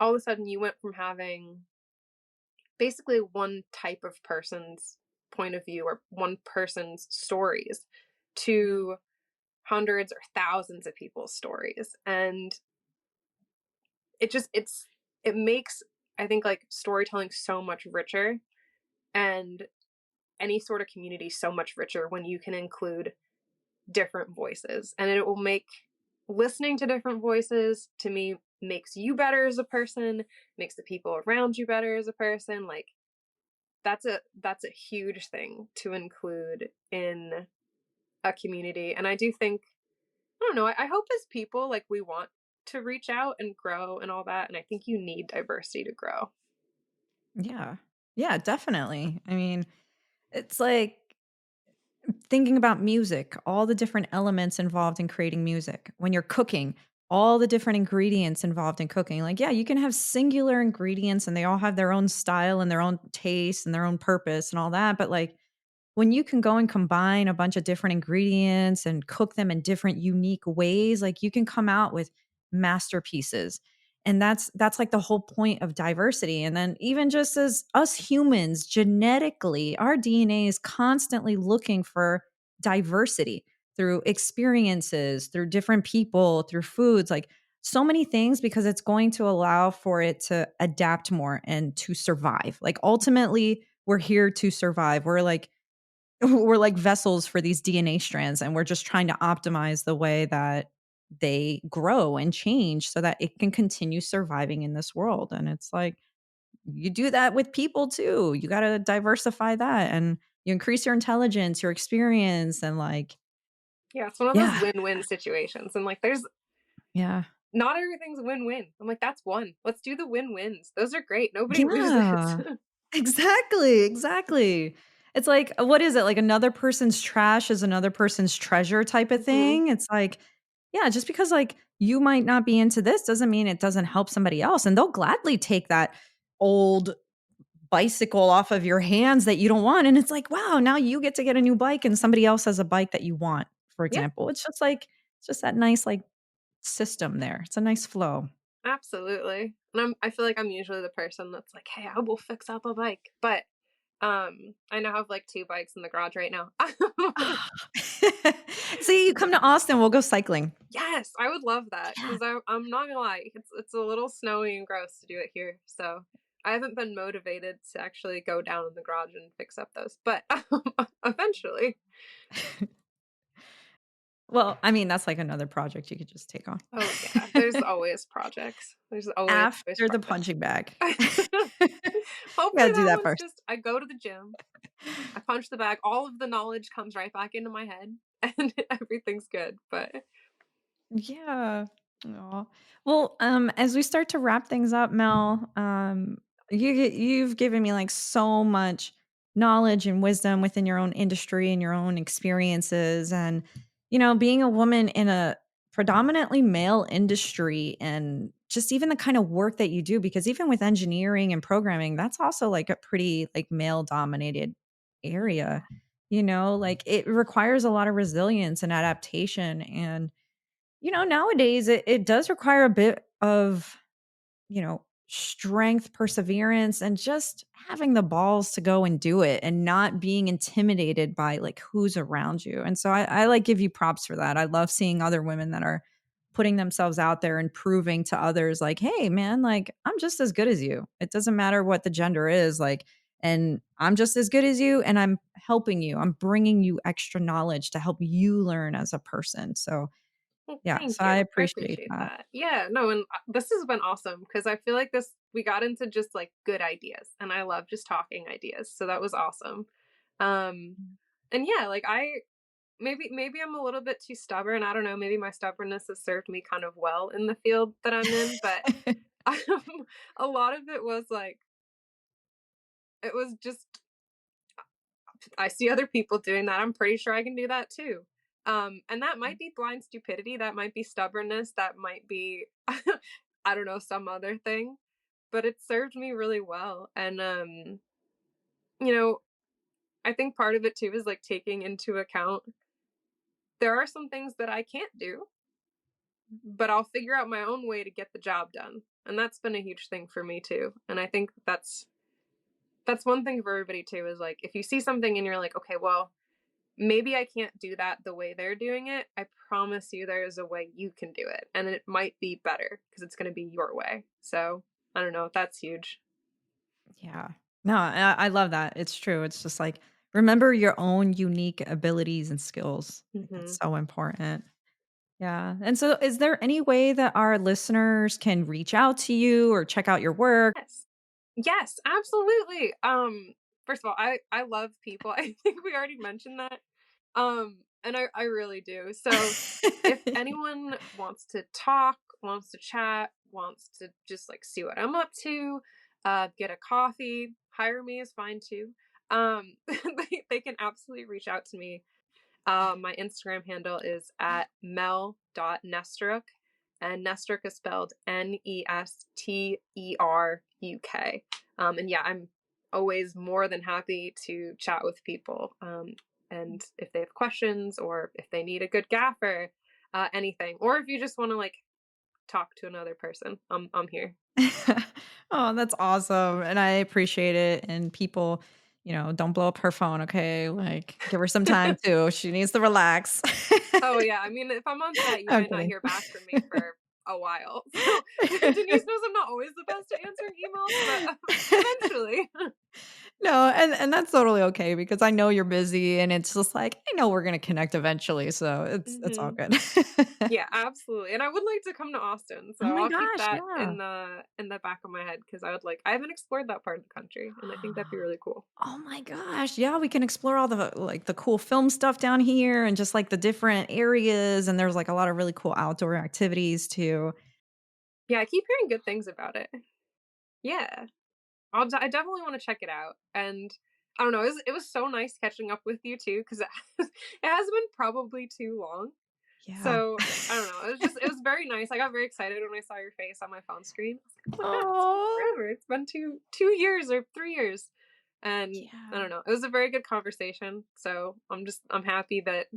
S2: All of a sudden, you went from having basically one type of person's point of view or one person's stories to hundreds or thousands of people's stories. And it makes, I think, like, storytelling so much richer and any sort of community so much richer when you can include different voices. And it will make listening to different voices, to me, makes you better as a person, makes the people around you better as a person. Like that's a huge thing to include in a community. And I do think, I don't know, I hope as people, like, we want to reach out and grow and all that. And I think you need diversity to grow.
S1: Yeah. Yeah, definitely. I mean, it's like thinking about music, all the different elements involved in creating music. When you're cooking, all the different ingredients involved in cooking. Like, yeah, you can have singular ingredients and they all have their own style and their own taste and their own purpose and all that. But like, when you can go and combine a bunch of different ingredients and cook them in different unique ways, like you can come out with masterpieces. And that's like the whole point of diversity. And then even just as us humans, genetically, our DNA is constantly looking for diversity through experiences, through different people, through foods, like so many things because it's going to allow for it to adapt more and to survive. Like ultimately, we're here to survive. We're like we're like vessels for these DNA strands, and we're just trying to optimize the way that they grow and change so that it can continue surviving in this world. And it's like, you do that with people too. You got to diversify that and you increase your intelligence, your experience, and like,
S2: Yeah, it's one of those
S1: yeah,
S2: win-win situations. And like there's
S1: yeah,
S2: not everything's win-win. I'm like, that's one. Let's do the win-wins. Those are great. Nobody loses.
S1: yeah. Exactly, exactly. It's like, what is it? Like another person's trash is another person's treasure type of
S2: Mhm.
S1: thing. It's like, yeah, just because like you might not be into this doesn't mean it doesn't help somebody else. And they'll gladly take that old bicycle off of your hands that you don't want. And it's like, wow, now you get to get a new bike and somebody else has a bike that you want, for
S2: Yeah,
S1: example. It's just like, it's just that nice like system there. It's a nice flow.
S2: absolutely. And I feel like I'm usually the person that's like, "Hey, I will fix up a bike." But I now have like 2 bikes in the garage right now.
S1: See, you come to Austin, we'll go cycling.
S2: Yes, I would love that
S1: Yeah.
S2: because I'm not gonna lie, it's a little snowy and gross to do it here, so I haven't been motivated to actually go down in the garage and fix up those, but eventually.
S1: Well, I mean, that's like another project you could just take on.
S2: Oh yeah, there's always projects. There's always
S1: After the
S2: projects.
S1: punching bag.
S2: Hopefully
S1: Gotta do
S2: that
S1: that
S2: one's
S1: first.
S2: just I go to the gym, I punch the bag, all of the knowledge comes right back into my head, and everything's good, but
S1: Yeah. Aw. Well, as we start to wrap things up, Mel, you've given me like so much knowledge and wisdom within your own industry and your own experiences, and being a woman in a predominantly male industry, and just even the kind of work that you do, because even with engineering and programming, that's also like a pretty like male dominated area. Like it requires a lot of resilience and adaptation and nowadays it does require a bit of, strength, perseverance, and just having the balls to go and do it and not being intimidated by like who's around you. And so I like give you props for that. I love seeing other women that are putting themselves out there and proving to others like, hey man, like I'm just as good as you. It doesn't matter what the gender is, like, and I'm just as good as you and I'm helping you. I'm bringing you extra knowledge to help you learn as a person. So
S2: well,
S1: yeah,
S2: thank
S1: so I
S2: you. I
S1: appreciate
S2: appreciate
S1: that.
S2: that. Yeah, no, and this has been awesome because I feel like this we got into just like good ideas, and I love just talking ideas. So that was awesome. Um, and yeah, like maybe I'm a little bit too stubborn. I don't know. Maybe my stubbornness has served me kind of well in the field that I'm in, but a lot of it was like it was just I see other people doing that. I'm pretty sure I can do that too. And that might be blind stupidity, that might be stubbornness, that might be I don't know, some other thing, but it served me really well. And you know, I think part of it too is like taking into account there are some things that I can't do, but I'll figure out my own way to get the job done. And that's been a huge thing for me too. And I think that's one thing for everybody too is like if you see something and you're like, okay, well, maybe I can't do that the way they're doing it. I promise you there is a way you can do it. And it might be better because it's going to be your way. So I don't know. That's huge.
S1: Yeah. No, I love that. It's true. It's just like, remember your own unique abilities and skills. Like, that's
S2: Hmm.
S1: so important. Yeah. And so is there any way that our listeners can reach out to you or check out your work?
S2: Yes. Yes, absolutely. First of all, I love people. I think we already mentioned that. And I really do. So if anyone wants to talk, wants to chat, wants to just like see what I'm up to, get a coffee, hire me is fine too. They can absolutely reach out to me. My Instagram handle is at mel.nesteruk, and Nesteruk is spelled Nesteruk. And yeah, I'm always more than happy to chat with people. And if they have questions or if they need a good gaffer, anything, or if you just want to like talk to another person, I'm here.
S1: Oh, that's awesome, and I appreciate it, and people, don't blow up her phone, okay? Like, give her some time too, she needs to relax.
S2: Oh yeah, I mean, if I'm on set, you
S1: I'm
S2: might not
S1: kidding.
S2: hear back from me for a while. So Denise knows I'm not always the best at answering emails, but eventually.
S1: No, and that's totally okay because I know you're busy, and it's just like, I know we're gonna connect eventually, so it's all
S2: Hmm.
S1: good.
S2: Yeah, absolutely. And I would like to come to Austin, so
S1: Oh my
S2: I'll keep
S1: gosh,
S2: that
S1: yeah.
S2: in the back of my head because I haven't explored that part of the country, and I think that'd be really cool.
S1: Oh my gosh, yeah, we can explore all the, like, the cool film stuff down here and just, like, the different areas, and there's, like, a lot of really cool outdoor activities too.
S2: Yeah, I keep hearing good things about it. Yeah. I definitely wanna check it out, and I don't know, it was so nice catching up with you too, 'cause it has been probably too long.
S1: Yeah.
S2: So, I don't know, it was very nice. I got very excited when I saw your face on my phone screen. I was like, "Oh my god, it's been
S1: Oh,
S2: forever. It's been 2 years or 3 years." And I
S1: yeah.
S2: don't know, it was a very good conversation, so I'm happy that,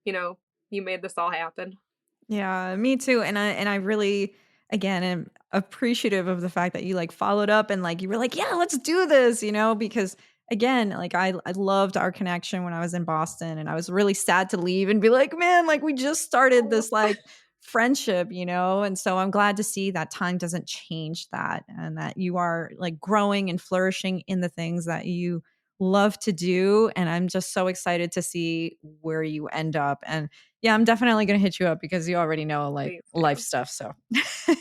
S2: you know, you made this all happen.
S1: Yeah, me too, and I really, again, am appreciative of the fact that you, like, followed up and, like, you were like, "Yeah, let's do this," because, again, like, I loved our connection when I was in Boston, and I was really sad to leave and be like, "Man, like, we just started
S2: Oh.
S1: this, like, friendship," and so I'm glad to see that time doesn't change that and that you are, like, growing and flourishing in the things that you love to do, and I'm just so excited to see where you end up, and yeah, I'm definitely gonna hit you up because you already know, like,
S2: Please
S1: life
S2: do.
S1: stuff, so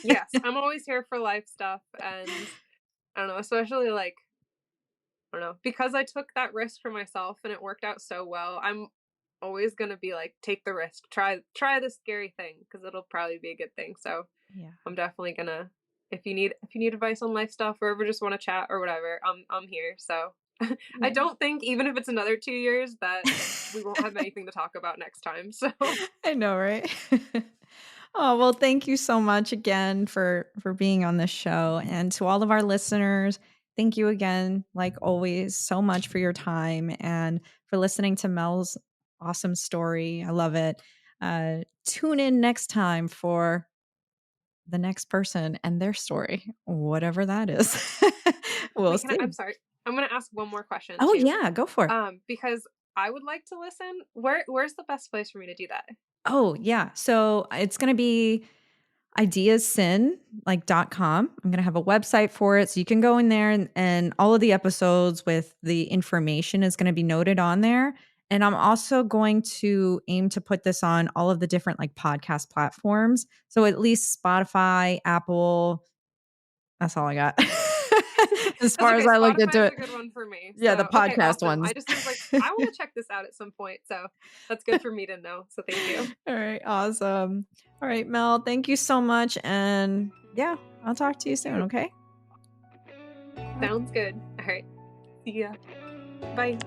S2: Yes, I'm always here for life stuff, and I don't know, especially, like, I don't know, because I took that risk for myself and it worked out so well, I'm always gonna be like, "Take the risk. Try this scary thing because 'cause it'll probably be a good thing." So,
S1: Yeah.
S2: I'm definitely gonna if you need advice on life stuff or ever just wanna chat or whatever, I'm here. So, I
S1: Yeah.
S2: don't think even if it's another 2 years that we won't have anything to talk about next time. So,
S1: I know, right? Oh, well, thank you so much again for being on this show, and to all of our listeners, thank you again, like always, so much for your time and for listening to Mel's awesome story. I love it. Tune in next time for the next person and their story, whatever that is. We'll
S2: wait, can I'm
S1: see.
S2: sorry. I'm gonna ask one more question
S1: Oh,
S2: too.
S1: yeah, go for it.
S2: Because I would like to listen. Where's the best place for me to do that?
S1: Oh, yeah. So it's going to be ideassin, like .com. I'm going to have a website for it. So you can go in there and all of the episodes with the information is going to be noted on there. And I'm also going to aim to put this on all of the different like podcast platforms. So at least Spotify, Apple, that's all I got. As
S2: That's
S1: far as
S2: okay.
S1: I looked
S2: Spotify
S1: into
S2: is
S1: it.
S2: a good one for me.
S1: Yeah, the
S2: So, okay,
S1: podcast
S2: awesome.
S1: ones.
S2: I just was like, I want to check this out at some point. So that's good for me to know. So thank you.
S1: All right, awesome. All right, Mel, thank you so much. And yeah, I'll talk to you soon,
S2: Shoot.
S1: okay?
S2: Sounds good. All right. See ya. Bye.